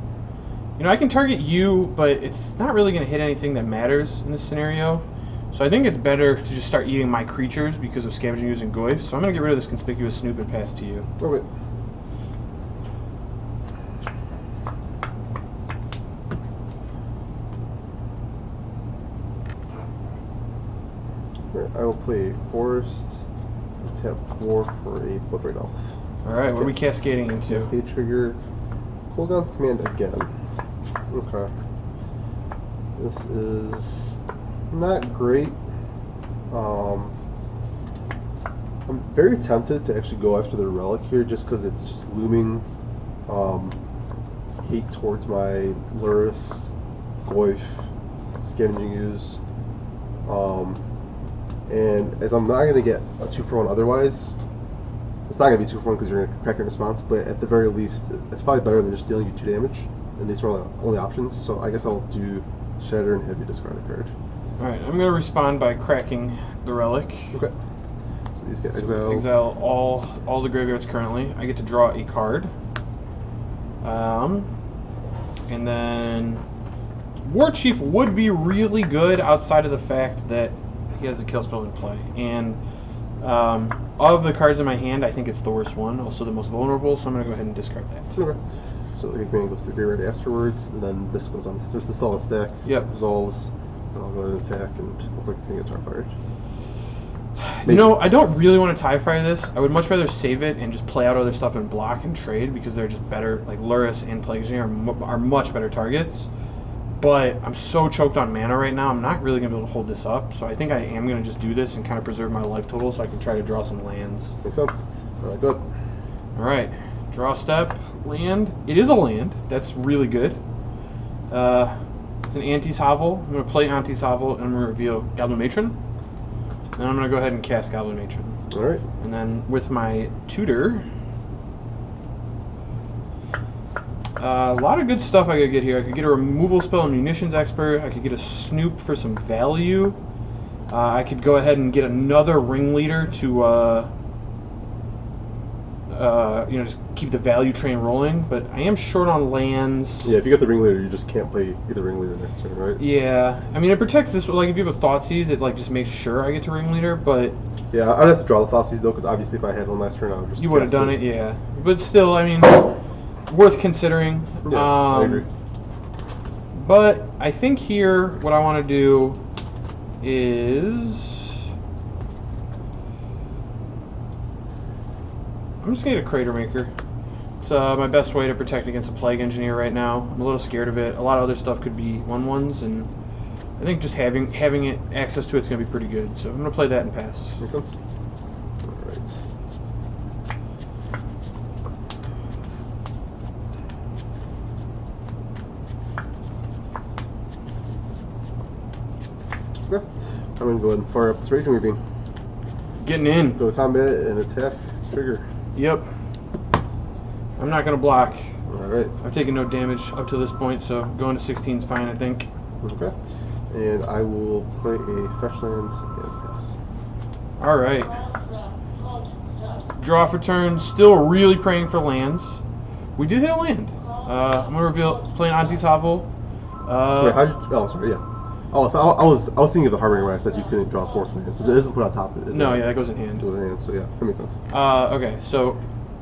you know, I can target you, but it's not really going to hit anything that matters in this scenario. So I think it's better to just start eating my creatures because of Scavenging Ooze and Goyf. So I'm going to get rid of this Conspicuous Snoop and pass to you. Okay. I will play Forest, tap 4 for a Bloodbraid Elf. Alright, what are we cascading into? Cascade trigger, Cooldown's Command again. Okay. This is not great. I'm very tempted to actually go after the Relic here just because it's just looming hate towards my Lurrus, Goyf, Scavenging Ooze. And as I'm not going to get a 2-for-1 otherwise, it's not going to be 2-for-1 because you're going to crack your response, but at the very least, it's probably better than just dealing you 2 damage, and these are the only options, so I guess I'll do Shatter and have you discard a card. Alright, I'm going to respond by cracking the Relic. Okay. So these get exiled. Exile all the graveyards currently. I get to draw a card. And then War Chief would be really good outside of the fact that he has a kill spell in play. And of the cards in my hand, I think it's the worst one, also the most vulnerable, so I'm going to go ahead and discard that. Okay. So the command goes to the graveyard afterwards, and then this goes on. There's the still on stack. Yep. Resolves. And I'll go ahead and attack, and looks like it's going to get Starfired. You know, I don't really want to tie fire this. I would much rather save it and just play out other stuff and block and trade because they're just better. Like Lurrus and Plague Engineer are much better targets. But I'm so choked on mana right now, I'm not really going to be able to hold this up. So I think I am going to just do this and kind of preserve my life total so I can try to draw some lands. Makes sense. Alright, good. Alright, draw step, land. It is a land. That's really good. It's an Auntie's Hovel. I'm going to play Auntie's Hovel and I'm going to reveal Goblin Matron. Then I'm going to go ahead and cast Goblin Matron. Alright. And then with my tutor, a lot of good stuff I could get here. I could get a removal spell and munitions expert. I could get a Snoop for some value. I could go ahead and get another ringleader to, you know, just keep the value train rolling. But I am short on lands. Yeah, if you get the ringleader, you just can't play either ringleader next turn, right? Yeah, I mean it protects this. Like if you have a Thoughtseize, it like just makes sure I get to ringleader. But yeah, I'd have to draw the Thoughtseize though, because obviously if I had one last turn, I would just. You would have done it, yeah. But still, I mean, worth considering. Yeah, I agree. But I think here what I want to do is I'm just going to get a Crater Maker. It's my best way to protect against a Plague Engineer right now. I'm a little scared of it. A lot of other stuff could be 1/1s, and I think just having it access to it's going to be pretty good. So I'm going to play that and pass. Makes sense. Alright. Okay. I'm going to go ahead and fire up this Raging Ravine. Getting in. Go to combat and attack. Trigger. Yep. I'm not going to block. Alright. I've taken no damage up to this point, so going to 16 is fine, I think. Okay. And I will play a fetch land and pass. Alright. Draw for turn. Still really praying for lands. We did hit a land. I'm going to reveal playing Auntie's Hovel. Wait, how'd you... Oh, sorry, yeah. Oh, so I was thinking of the Harbinger when I said you couldn't draw 4th land, because it isn't put on top of it. No, yeah, that goes in hand. It goes in hand, so yeah, that makes sense. Okay, so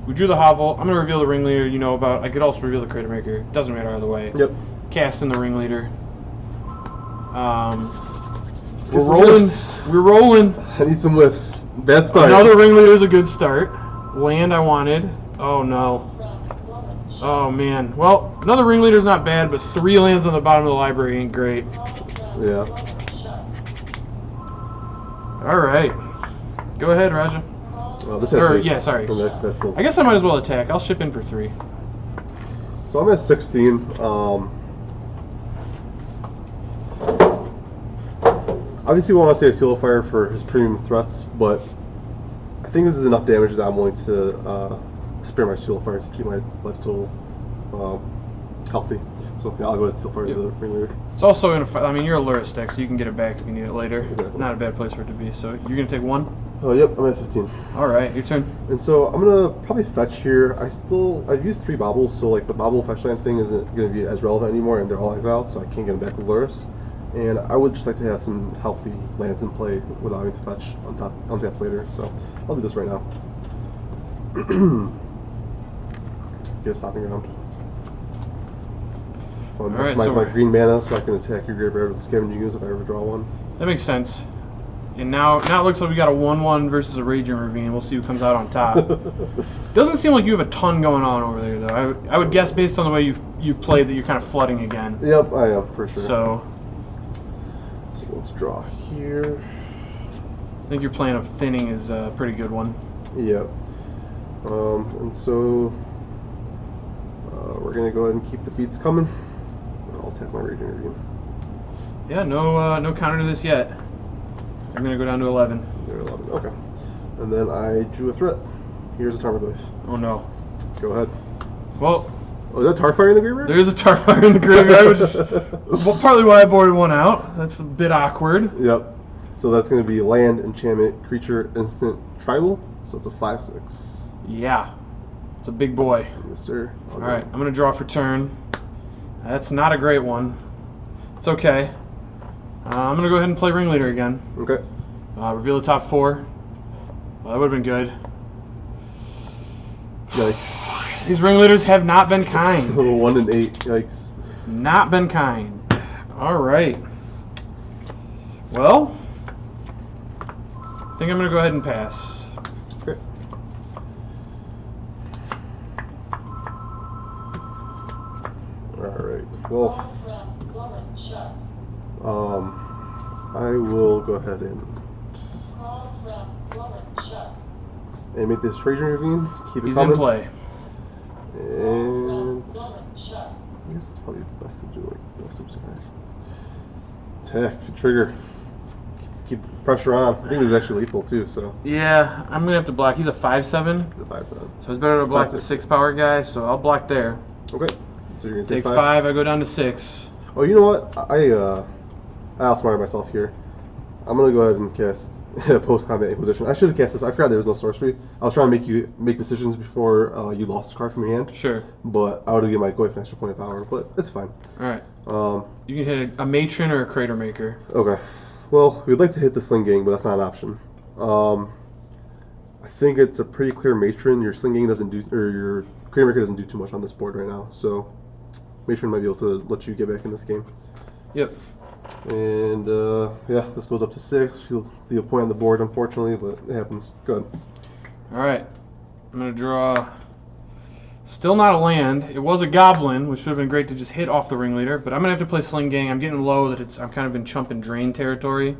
we drew the Hovel. I'm going to reveal the Ringleader you know about. I could also reveal the Crater Maker. Doesn't matter either way. Yep. Cast in the Ringleader. get some rolling. whiffs. We're rolling. I need some whiffs. Bad start. Another ringleader's a good start. Land I wanted. Oh no. Oh man. Well, another ringleader's not bad, but 3 lands on the bottom of the library ain't great. Yeah. All right. Go ahead, Raja. This has Or, base. yeah, sorry. That's no. I guess I might as well attack. I'll ship in for 3. So I'm at 16. Obviously, we want to save Seal of Fire for his premium threats, but I think this is enough damage that I'm willing to spare my Seal of Fire to keep my life total healthy. So yeah, I'll go ahead and Seal Fire the ringleader. It's also in a. I mean, you're a Lurrus deck, so you can get it back if you need it later. Exactly. Not a bad place for it to be. So you're gonna take 1. Oh, yep, I'm at 15. All right, your turn. And so I'm gonna probably fetch here. I've used 3 baubles, so like the bauble fetch land thing isn't gonna be as relevant anymore, and they're all exiled, so I can't get them back with Lurrus. And I would just like to have some healthy lands in play without having to fetch on tap later. So I'll do this right now. Get a stopping ground. I'll maximize my green mana so I can attack your graveyard with the Scavenging Ooze if I ever draw one. That makes sense. And now it looks like we got a 1/1 versus a Raging Ravine. We'll see who comes out on top. Doesn't seem like you have a ton going on over there, though. I would guess based on the way you've played that you're kind of flooding again. Yep, I am for sure. So let's draw here. I think your plan of thinning is a pretty good one. Yep. And so we're gonna go ahead and keep the beats coming. I'll attack my Raging Ravine. Yeah, no counter to this yet. I'm gonna go down to 11. You're 11. Okay. And then I drew a threat. Here's a Tarmogoyf. Oh no. Go ahead. Well, oh, is that Tarfire in the graveyard? there is a Tarfire in the graveyard, which is partly why I boarded one out. That's a bit awkward. Yep. So that's going to be land, enchantment, creature, instant, tribal. So it's a 5/6. Yeah. It's a big boy. Yes, sir. All right, I'm going to draw for turn. That's not a great one. It's okay. I'm going to go ahead and play Ringleader again. Okay. Reveal the top 4. Well, that would have been good. Yikes. These Ringleaders have not been kind. 1 and 8. Yikes. Not been kind. All right. Well, I think I'm going to go ahead and pass. Okay. All right. Well, I will go ahead and make this Raging Ravine. Keep it He's coming. in play. And I guess it's probably best to do like this. Attack, trigger. Keep the pressure on. I think this is actually lethal too, so. Yeah, I'm gonna have to block. He's a 5/7. It's a 5/7. So it's better to block the 6 power guy, so I'll block there. Okay. So you're gonna Take 5, I go down to 6. Oh, you know what? I outsmarted myself here. I'm gonna go ahead and cast post-combat Inquisition. I should have cast this. I forgot there was no sorcery. I was trying to make you make decisions before you lost a card from your hand. Sure. But I would have given my Goyf an extra point of power, but it's fine. Alright. You can hit a Matron or a Crater Maker. Okay. Well, we'd like to hit the Sling Gang, but that's not an option. I think it's a pretty clear Matron. Your Sling Gang doesn't do, or your Crater Maker doesn't do too much on this board right now, so Matron might be able to let you get back in this game. Yep. And yeah, this goes up to 6. You'll leave a point on the board, unfortunately, but it happens. Good. Alright. I'm going to draw. Still not a land. It was a Goblin, which would have been great to just hit off the Ringleader, but I'm going to have to play Sling Gang. I'm getting low that I'm kind of in chump and drain territory.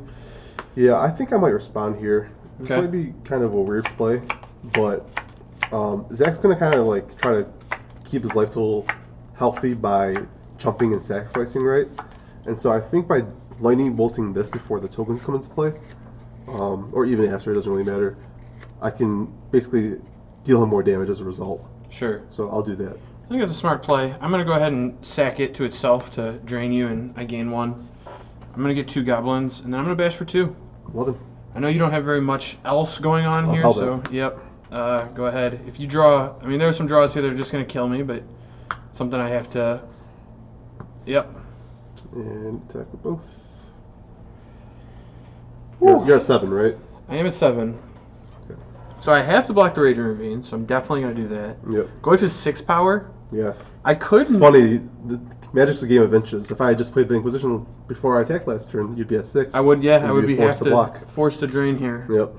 Yeah, I think I might respond here. This Okay. might be kind of a weird play, but Zach's going to kind of like try to keep his life total healthy by chumping and sacrificing, right? And so I think by lightning bolting this before the tokens come into play, or even after, it doesn't really matter, I can basically deal him more damage as a result. Sure. So I'll do that. I think that's a smart play. I'm going to go ahead and sack it to itself to drain you, and I gain 1. I'm going to get 2 Goblins, and then I'm going to bash for 2. 11. I know you don't have very much else going on here, held so yep. Go ahead. If you draw, I mean, there are some draws here that are just going to kill me, but something I have to. Yep. And attack with both. You're at 7, right? I am at 7. Okay. So I have to block the Raging Ravine, so I'm definitely going to do that. Yep. Goyf is 6 power. Yeah. I could. It's funny. Magic's a game of inches. If I had just played the Inquisition before I attacked last turn, you'd be at 6. I would, yeah. I would be forced to block. forced to drain here. Yep.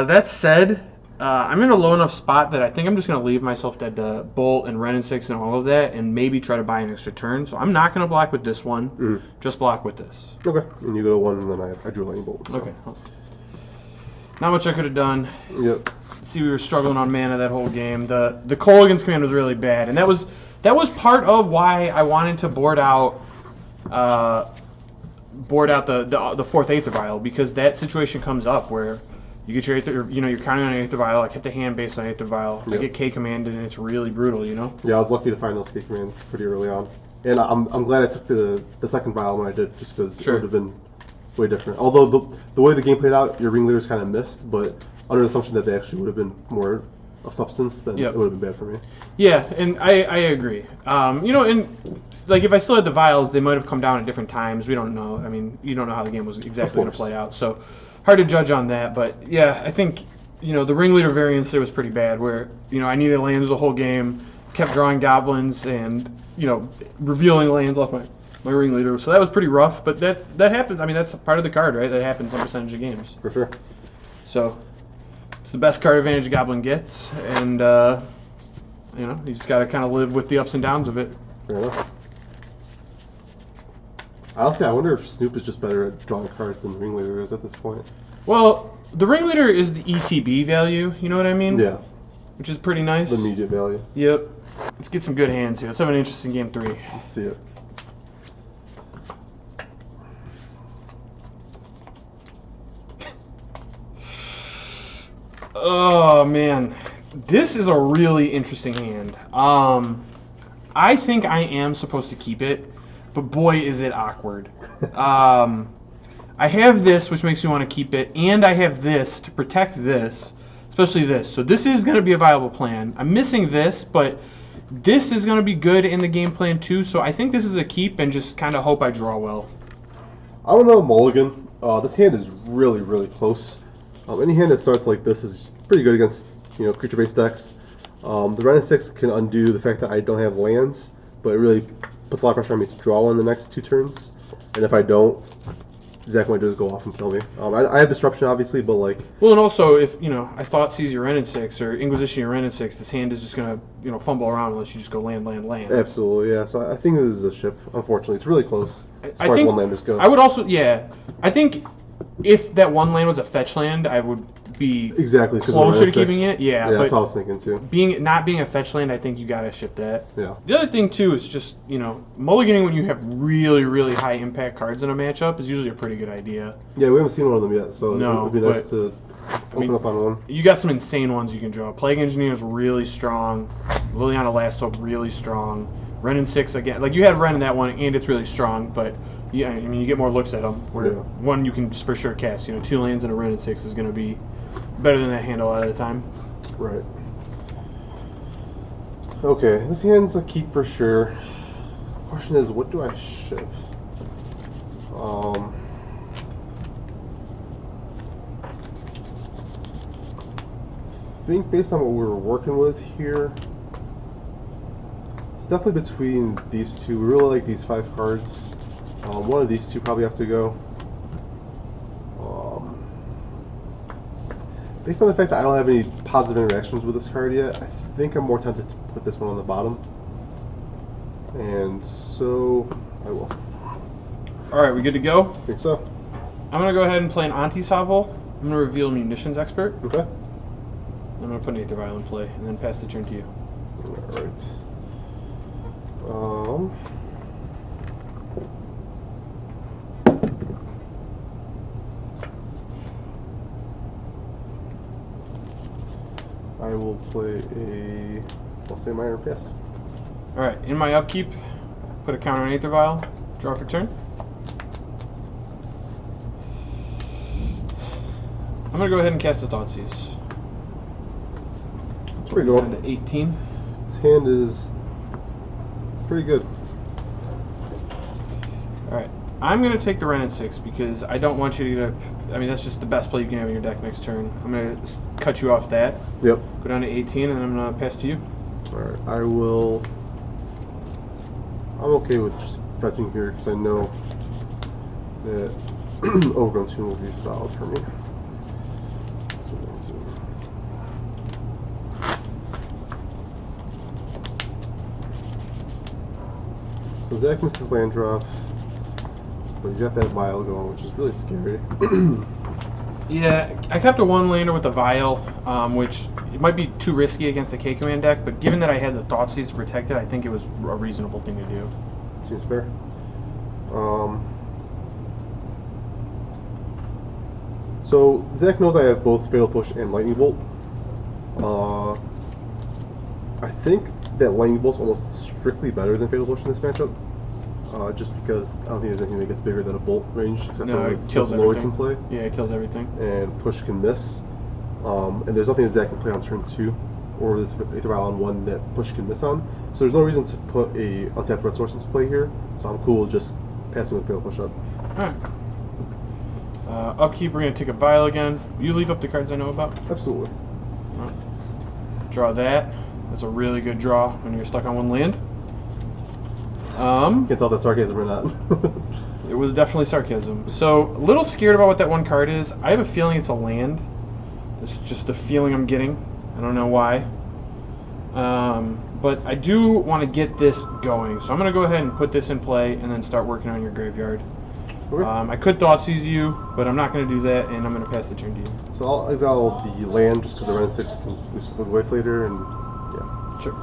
That said, I'm in a low enough spot that I think I'm just going to leave myself dead to Bolt and Ren and 6 and all of that, and maybe try to buy an extra turn. So I'm not going to block with this one. Just block with this. Okay. And you go to 1, and then I drew a Lightning Bolt. So. Okay. Not much I could have done. Yep. See, we were struggling on mana that whole game. The Kolaghan's command was really bad, and that was part of why I wanted to board out the 4th Aether Vial, because that situation comes up where you get your Aether, you're counting on an Aether Vial. I kept the hand based on Aether Vial. Yep. I get K commanded, and it's really brutal, Yeah, I was lucky to find those K commands pretty early on, and I'm glad I took the second vial when I did, just because it would have been way different. Although the way the game played out, your ringleaders kind of missed, but under the assumption that they actually would have been more of substance, then it would have been bad for me. Yeah, and I agree. And like if I still had the vials, they might have come down at different times. We don't know. I mean, you don't know how the game was exactly going to play out, so hard to judge on that. But yeah, I think the ringleader variance there was pretty bad, where I needed lands the whole game, kept drawing goblins, and revealing lands off my ringleader. So that was pretty rough. But that happens. I mean, that's part of the card, right? That happens some percentage of games. For sure. So it's the best card advantage a Goblin gets, and you just got to kind of live with the ups and downs of it. Fair enough. Honestly, I wonder if Snoop is just better at drawing cards than Ringleader is at this point. Well, the Ringleader is the ETB value, you know what I mean? Yeah. Which is pretty nice. The immediate value. Yep. Let's get some good hands here. Let's have an interesting game 3. Let's see it. Oh, man. This is a really interesting hand. I think I am supposed to keep it, but boy, is it awkward. I have this, which makes me want to keep it, and I have this to protect this, especially this. So this is going to be a viable plan. I'm missing this, but this is going to be good in the game plan too, so I think this is a keep and just kind of hope I draw well. I don't know Mulligan. This hand is really, really close. Any hand that starts like this is pretty good against creature-based decks. The Ren and 6 can undo the fact that I don't have lands, but it really puts a lot of pressure on me to draw one the next 2 turns. And if I don't, Zach might just go off and kill me. I have Disruption, obviously, but like... Well, and also, if, I thought Seize your Ren and 6, or Inquisition your Ren and 6, this hand is just going to, fumble around unless you just go land. Absolutely, yeah. So I think this is a ship, unfortunately. It's really close as far as one-landers go. I would also, I think if that one land was a fetch land, I would be closer to keeping it. Yeah, that's what I was thinking too. Not being a fetch land, I think you gotta ship that. Yeah. The other thing too is just mulliganing when you have really, really high impact cards in a matchup is usually a pretty good idea. Yeah, we haven't seen one of them yet, so it would be nice to open up on one. You got some insane ones you can draw. Plague Engineer is really strong. Liliana Last Hope really strong. Ren and 6 again. Like you had Ren in that one, and it's really strong, but. Yeah, I mean, you get more looks at them. Where one you can for sure cast. 2 lands and a Ren and 6 is going to be better than that hand a lot of the time. Right. Okay, this hand's a keep for sure. Question is, what do I ship? I think based on what we were working with here, it's definitely between these two. We really like these 5 cards. One of these two probably have to go. Based on the fact that I don't have any positive interactions with this card yet, I think I'm more tempted to put this one on the bottom. And so I will. Alright, we good to go? I think so. I'm going to go ahead and play an Anti-Salvo. I'm going to reveal Munitions Expert. Okay. I'm going to put an Aether Vial in play and then pass the turn to you. Alright. I will play I'll say my Iron Pass. Alright, in my upkeep, put a counter on Aether Vial, draw for turn. I'm going to go ahead and cast a Thoughtseize. It's pretty good. Down to 18. This hand is pretty good. Alright, I'm going to take the Ren and 6 because I don't want you to get that's just the best play you can have in your deck next turn. I'm going to cut you off that. Yep. Go down to 18 and I'm going to pass to you. Alright, I will I'm okay with just fetching here because I know that Overgrown Tomb will be solid for me. So Zach missed his land drop, but he's got that vial going, which is really scary. Yeah, I kept a 1-lander with the vial, which it might be too risky against the K-Command deck, but given that I had the Thoughtseize to protect it, I think it was a reasonable thing to do. Seems fair. So Zach knows I have both Fatal Push and Lightning Bolt. I think that Lightning Bolt's almost strictly better than Fatal Push in this matchup. Just because I don't think there's anything that gets bigger than a Bolt range, except for it kills with Lords everything. in play. Yeah, it kills everything. And Push can miss. And there's nothing that Zach can play on turn 2, or this Aether Vial on 1 that Push can miss on. So there's no reason to put a untapped red source into play here. So I'm cool just passing with Fatal Push up. Alright. Upkeep, we're going to take a vial again. You leave up the cards I know about? Absolutely. Draw that. That's a really good draw when you're stuck on 1 land. Can't tell if that's sarcasm or not. It was definitely sarcasm. So, a little scared about what that 1 card is. I have a feeling it's a land. That's just the feeling I'm getting. I don't know why. But I do want to get this going. So I'm going to go ahead and put this in play and then start working on your graveyard. Okay. I could Thoughtseize you, but I'm not going to do that, and I'm going to pass the turn to you. So I'll exile the land just because the Ren 6 can lose the life later, and yeah. Sure.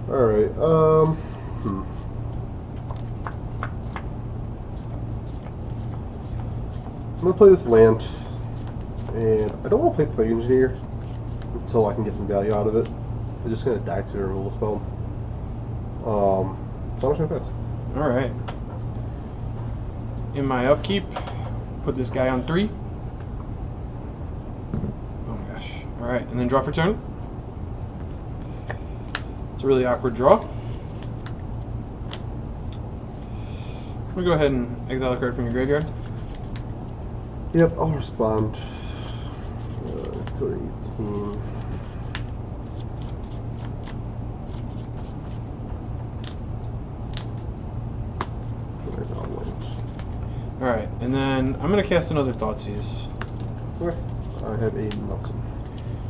Alright, I'm gonna play this land, and I don't want to play Plague Engineer until I can get some value out of it. I'm just gonna die to a removal spell. So I'm just gonna pass. Alright. In my upkeep, put this guy on 3. Oh my gosh. Alright, and then draw for turn. It's a really awkward draw. I'm gonna go ahead and exile a card from your graveyard. Yep, I'll respond. Go to 18. Alright, and then I'm going to cast another Thoughtseize. Okay. I have a Mountain.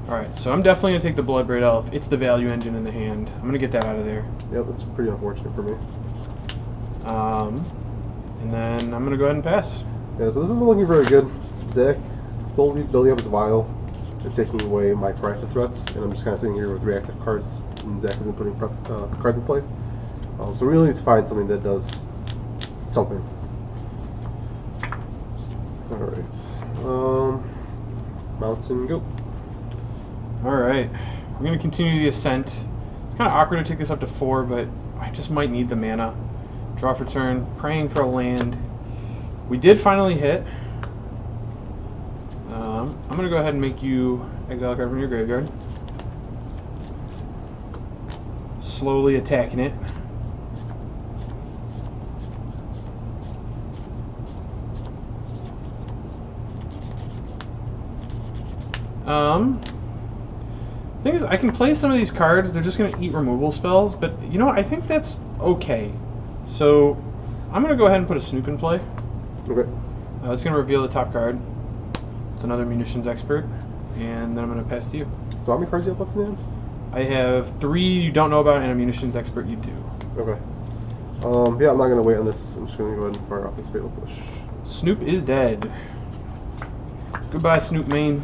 Alright, so I'm definitely going to take the Bloodbraid Elf. It's the value engine in the hand. I'm going to get that out of there. Yep, that's pretty unfortunate for me. And then I'm going to go ahead and pass. Yeah, so this isn't looking very good. Zach slowly building up his vial and taking away my proactive threats, and I'm just kind of sitting here with reactive cards, and Zach isn't putting cards in play. So we really need to find something that does something. Alright. Mountain, go. Alright, we're going to continue the ascent. It's kind of awkward to take this up to 4, but I just might need the mana. Draw for turn, praying for a land. We did finally hit. I'm going to go ahead and make you exile a card from your graveyard. Slowly attacking it. Thing is, I can play some of these cards. They're just going to eat removal spells, but you know, I think that's okay. So I'm going to go ahead and put a Snoop in play. Okay. It's going to reveal the top card. It's another Munitions Expert, and then I'm going to pass to you. So how many cards do you have left in hand? I have 3 you don't know about, and a Munitions Expert you do. Okay. Yeah, I'm not going to wait on this. I'm just going to go ahead and fire off this Fatal Push. Snoop is dead. Goodbye, Snoop main.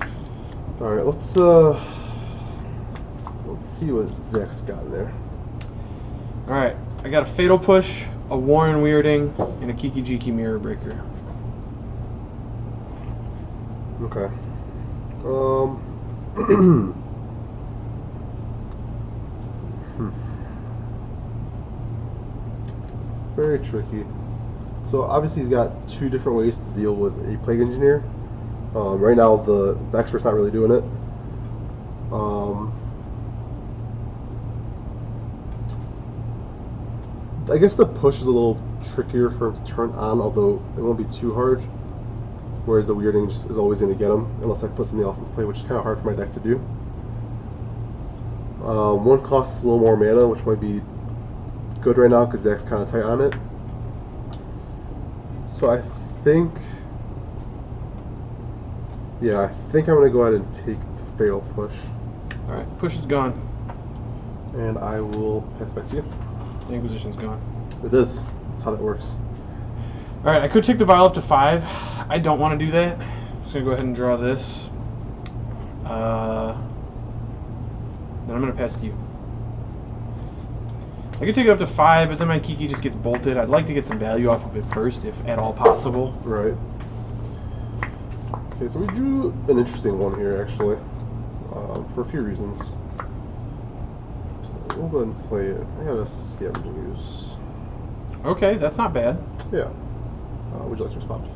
Alright, let's see what Zach's got in there. Alright, I got a Fatal Push, a Warren Weirding, and a Kiki Jiki Mirror Breaker. Okay. Very tricky. So obviously he's got 2 different ways to deal with a Plague Engineer. Right now the Expert's not really doing it. I guess the push is a little trickier for him to turn on, although it won't be too hard. whereas the weirding just is always going to get them unless I put something else into play, which is kind of hard for my deck to do. One costs a little more mana, which might be good right now because Zach's kind of tight on it. So I think, yeah, I think I'm going to go ahead and take the Fatal Push. Alright, push is gone. And I will pass back to you. The Inquisition's gone. It is. That's how that works. Alright, I could take the vial up to 5. I don't want to do that. I'm just going to go ahead and draw this. Then I'm going to pass to you. I could take it up to 5, but then my Kiki just gets bolted. I'd like to get some value off of it first, if at all possible. Right. Okay, so we drew an interesting one here, actually, for a few reasons. So we'll go ahead and play it. I got a Scavenging Use. Okay, that's not bad. Yeah. Would you like to respond?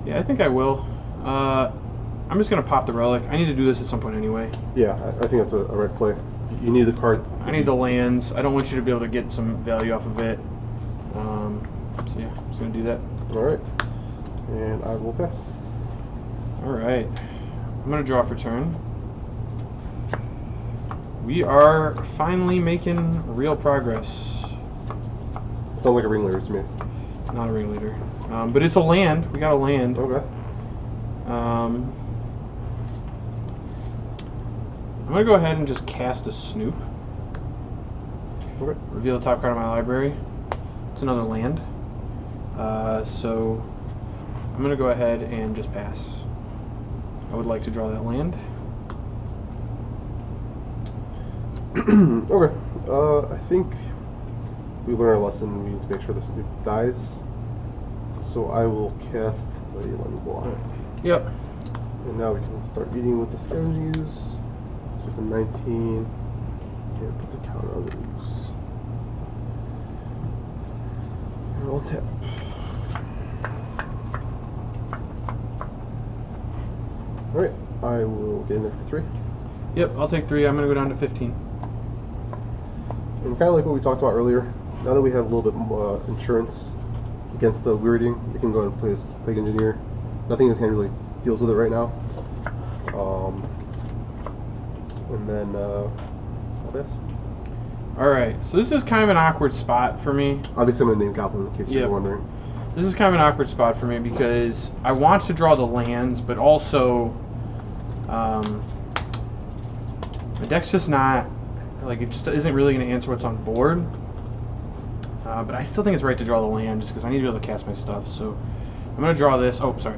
Yeah, I think I will. I'm just going to pop the Relic. I need to do this at some point anyway. Yeah, I think that's a right play. You need the card. I need the lands. I don't want you to be able to get some value off of it. So yeah, I'm just going to do that. Alright. And I will pass. Alright. I'm going to draw for turn. We are finally making real progress. Sounds like a ringleader to me. Not a ringleader. But it's a land. We got a land. Okay. I'm going to go ahead and just cast a Snoop. Okay. Reveal the top card of my library. It's another land. So I'm going to go ahead and just pass. I would like to draw that land. Okay. I think we learned our lesson. We need to make sure this Snoop dies. So I will cast the Lemon Block. Yep. And now we can start eating with the Scavenging Use. So it's a 19. And puts a counter on the use. And I'll tap. Alright, I will get in there for 3. Yep, I'll take 3. I'm going to go down to 15. And kind of like what we talked about earlier, now that we have a little bit more insurance against the weirding, we can go ahead and play this Plague Engineer. Nothing in his hand really deals with it right now. And then I'll pass. Alright, so this is kind of an awkward spot for me. Obviously I'm going to name Goblin in case you're wondering. This is kind of an awkward spot for me because I want to draw the lands, but also my deck's just not, like, it just isn't really going to answer what's on board. But I still think it's right to draw the land just because I need to be able to cast my stuff. So I'm going to draw this. Oh, sorry.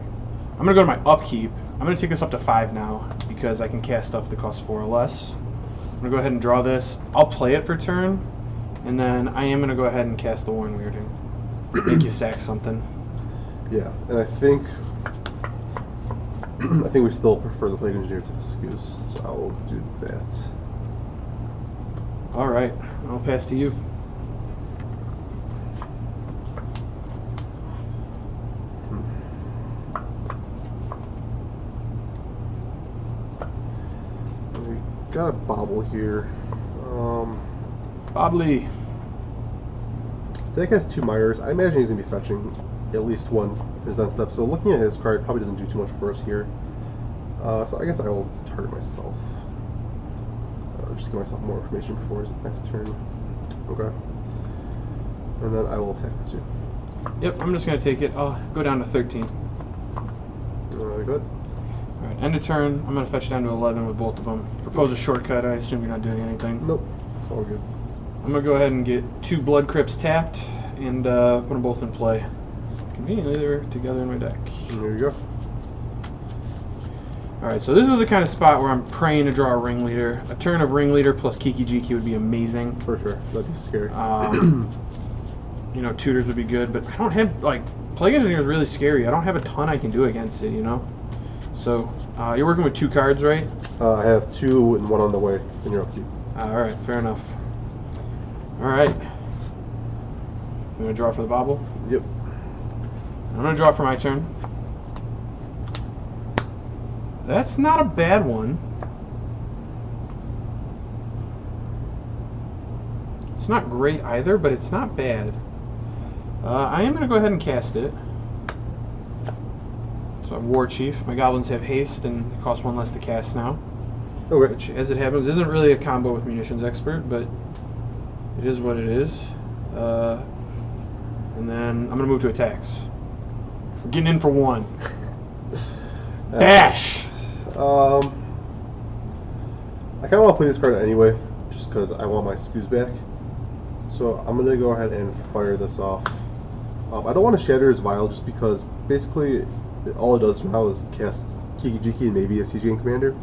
I'm going to go to my upkeep. I'm going to take this up to 5 now because I can cast stuff that costs 4 or less. I'm going to go ahead and draw this. I'll play it for turn, and then I am going to go ahead and cast the Warren Weirding. Make you sack something. Yeah, and I think we still prefer the Plague Engineer to the Excuse, so I will do that. Alright, I'll pass to you. We got a Bobble here. Bobbly. Zach has 2 Myers. I imagine he's going to be fetching at least 1 in his end step, so looking at his card probably doesn't do too much for us here. So I guess I will target myself. Just give myself more information before his next turn. Okay. And then I will attack for 2. Yep, I'm just going to take it. I'll go down to 13. Good. Alright, end of turn. I'm going to fetch down to 11 with both of them. Propose a shortcut. I assume you're not doing anything. Nope. It's all good. I'm going to go ahead and get 2 Blood Crypts tapped and put them both in play. Conveniently, they're together in my deck. And there you go. Alright, so this is the kind of spot where I'm praying to draw a Ringleader. A turn of Ringleader plus Kiki Jiki would be amazing. For sure. That'd be scary. You know, Tutors would be good, but I don't have, like, Plague Engineer is really scary. I don't have a ton I can do against it, you know? So, you're working with 2 cards, right? I have 2 and 1 on the way in your upkeep. Alright, fair enough. Alright. You want to draw for the Bobble? Yep. I'm going to draw for my turn. That's not a bad one. It's not great either, but it's not bad. I am going to go ahead and cast it. So I have War Chief. My Goblins have haste, and it costs 1 less to cast now. Okay. Which, as it happens, isn't really a combo with Munitions Expert, but it is what it is. And then I'm going to move to attacks. We're getting in for 1. Bash! I kind of want to play this card anyway, just because I want my skews back. So I'm going to go ahead and fire this off. I don't want to shatter his vial just because basically all it does now is cast Kiki Jiki and maybe a CGN commander.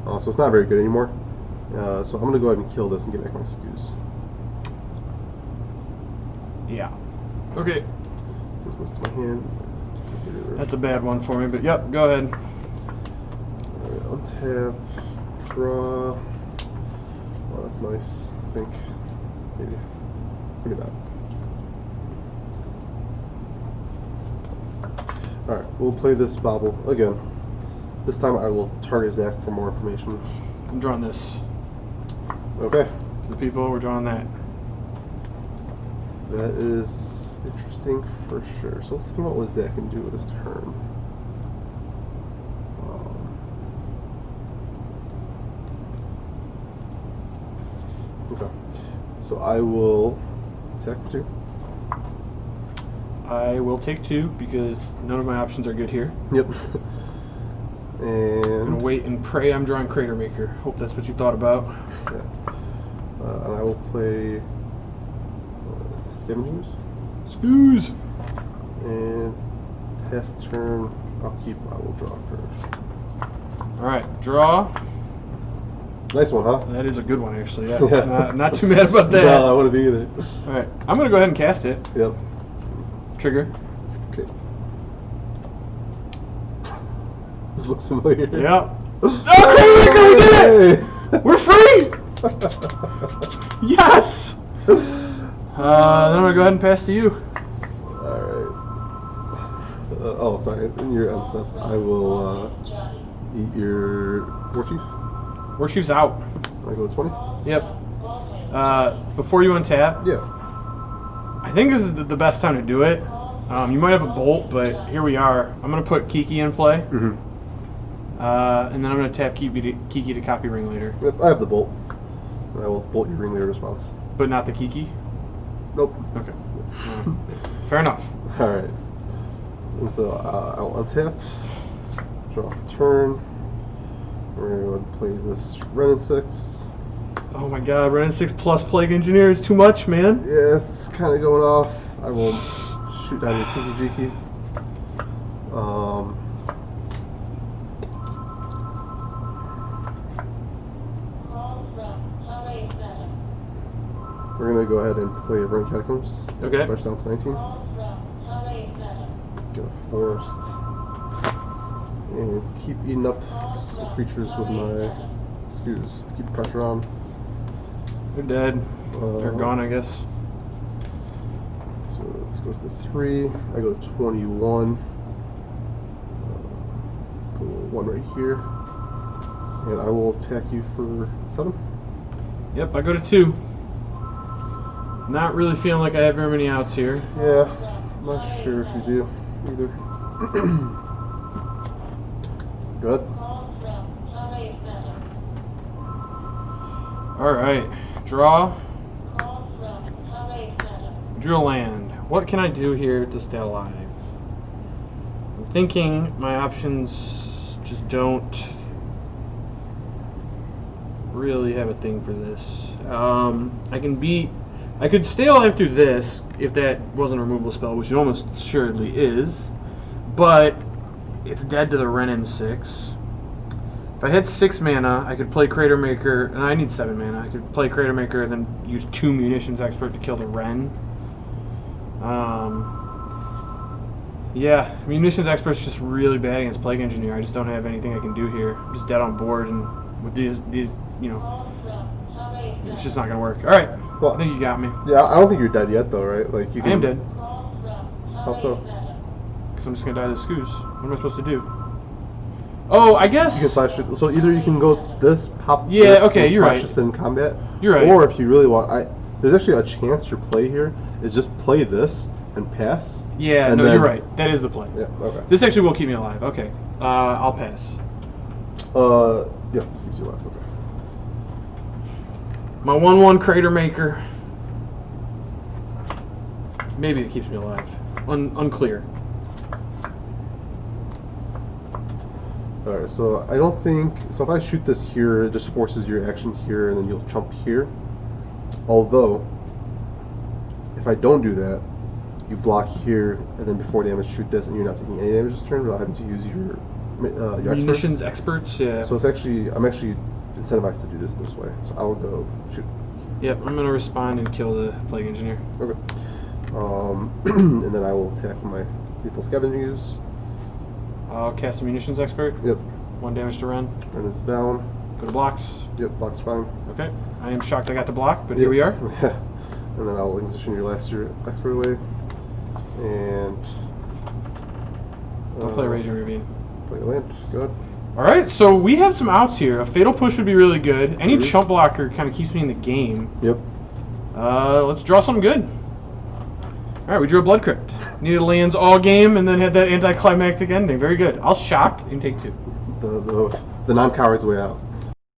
So it's not very good anymore. So I'm going to go ahead and kill this and get back my skews. Yeah. Okay. This goes to my hand. That's a bad one for me, but yep, go ahead. Alright, untap, draw. Oh, that's nice, I think. Maybe. Pretty bad. Alright, we'll play this bobble again. This time I will target Zach for more information. I'm drawing this. Okay. To the people, we're drawing that. That is interesting for sure. So let's think about what Zach can do with this turn. Okay. So I will Zach for 2. I will take 2 because none of my options are good here. Yep. I'm gonna And wait and pray I'm drawing Crater Maker. Hope that's what you thought about. yeah. And I will play Scavengers. Scoos! And past turn, I will draw a card. Alright, draw. Nice one, huh? That is a good one, actually. Yeah. Yeah. Not too mad about that. No, I wouldn't be either. Alright, I'm gonna go ahead and cast it. Yep. Trigger. Okay. This looks familiar. Yep. Oh, Crater Maker, we did it! We're free! Yes! Then I'm gonna go ahead and pass to you. Alright. Oh, sorry. In your end step, I will eat your War Chief. War Chief's out. I go 20? Yep. Before you untap, Yeah. I think this is the best time to do it. You might have a bolt, but here we are. I'm going to put Kiki in play. Mm-hmm. And then I'm going to tap Kiki to copy Ringleader. Yep, I have the bolt. And I will bolt your Ringleader response. But not the Kiki? Nope. Okay. Fair enough. Alright. And so I'll untap, draw a turn. We're going to go ahead and play this Renin 6. Oh my god, Renin 6 plus Plague Engineer is too much, man. Yeah, it's kind of going off. I will shoot down your Kiki Jiki. We're going to go ahead and play Burning Catacombs. Okay. Fresh down to 19. Get a forest. And keep eating up some creatures with my skews to keep the pressure on. They're dead. They're gone, I guess. So this goes to 3. I go to 21. Go 1 right here. And I will attack you for 7. Yep, I go to 2. Not really feeling like I have very many outs here. Yeah, I'm not sure if you do either. Good. Alright, draw. Drew a land. What can I do here to stay alive? I'm thinking my options just don't really have a thing for this. I could stay alive through this if that wasn't a removal spell, which it almost assuredly is, but it's dead to the Renin 6. If I had 6 mana, I could play Crater Maker, and I need 7 mana. I could play Crater Maker and then use 2 Munitions Expert to kill the Ren. Yeah, Munitions Expert's just really bad against Plague Engineer. I just don't have anything I can do here. I'm just dead on board, and with these, you know, it's just not gonna work. All right, Well, I think you got me. yeah, I don't think you're dead yet, though, right? Like you can. I am dead. How so? Because I'm just gonna die to the Scoos. What am I supposed to do? Oh, I guess. You can flash it. So either you can go this, pop. Yeah, this, okay, and you're flash right. this in combat. You're right. Or if you really want, there's actually a chance your play here is just play this and pass. Yeah, and no, then, you're right. That is the play. Yeah, okay. This actually will keep me alive. Okay, I'll pass. Yes, this keeps you alive. Okay. My 1/1 Crater Maker. Maybe it keeps me alive. Unclear. Alright, so I don't think... So if I shoot this here, it just forces your action here, and then you'll jump here. Although, if I don't do that, you block here, and then before damage shoot this, and you're not taking any damage this turn without having to use your Munitions experts, yeah. So it's actually... I'm actually incentivized to do this way. So I'll go shoot. Yep, I'm going to respond and kill the Plague Engineer. Okay. And then I will attack my lethal scavenging use. I'll cast a Munitions Expert. Yep. 1 damage to run. And it's down. Go to blocks. Yep, block's fine. Okay. I am shocked I got to block, but here we are. And then I'll Inquisition your last year expert away. And... Don't play Raging Ravine. Play a land. Good. Alright, so we have some outs here. A Fatal Push would be really good. Any chump blocker kind of keeps me in the game. Yep. Let's draw something good. Alright, we drew a Blood Crypt. Needed lands all game and then had that anticlimactic ending. Very good. I'll shock and take 2. The non-coward's way out.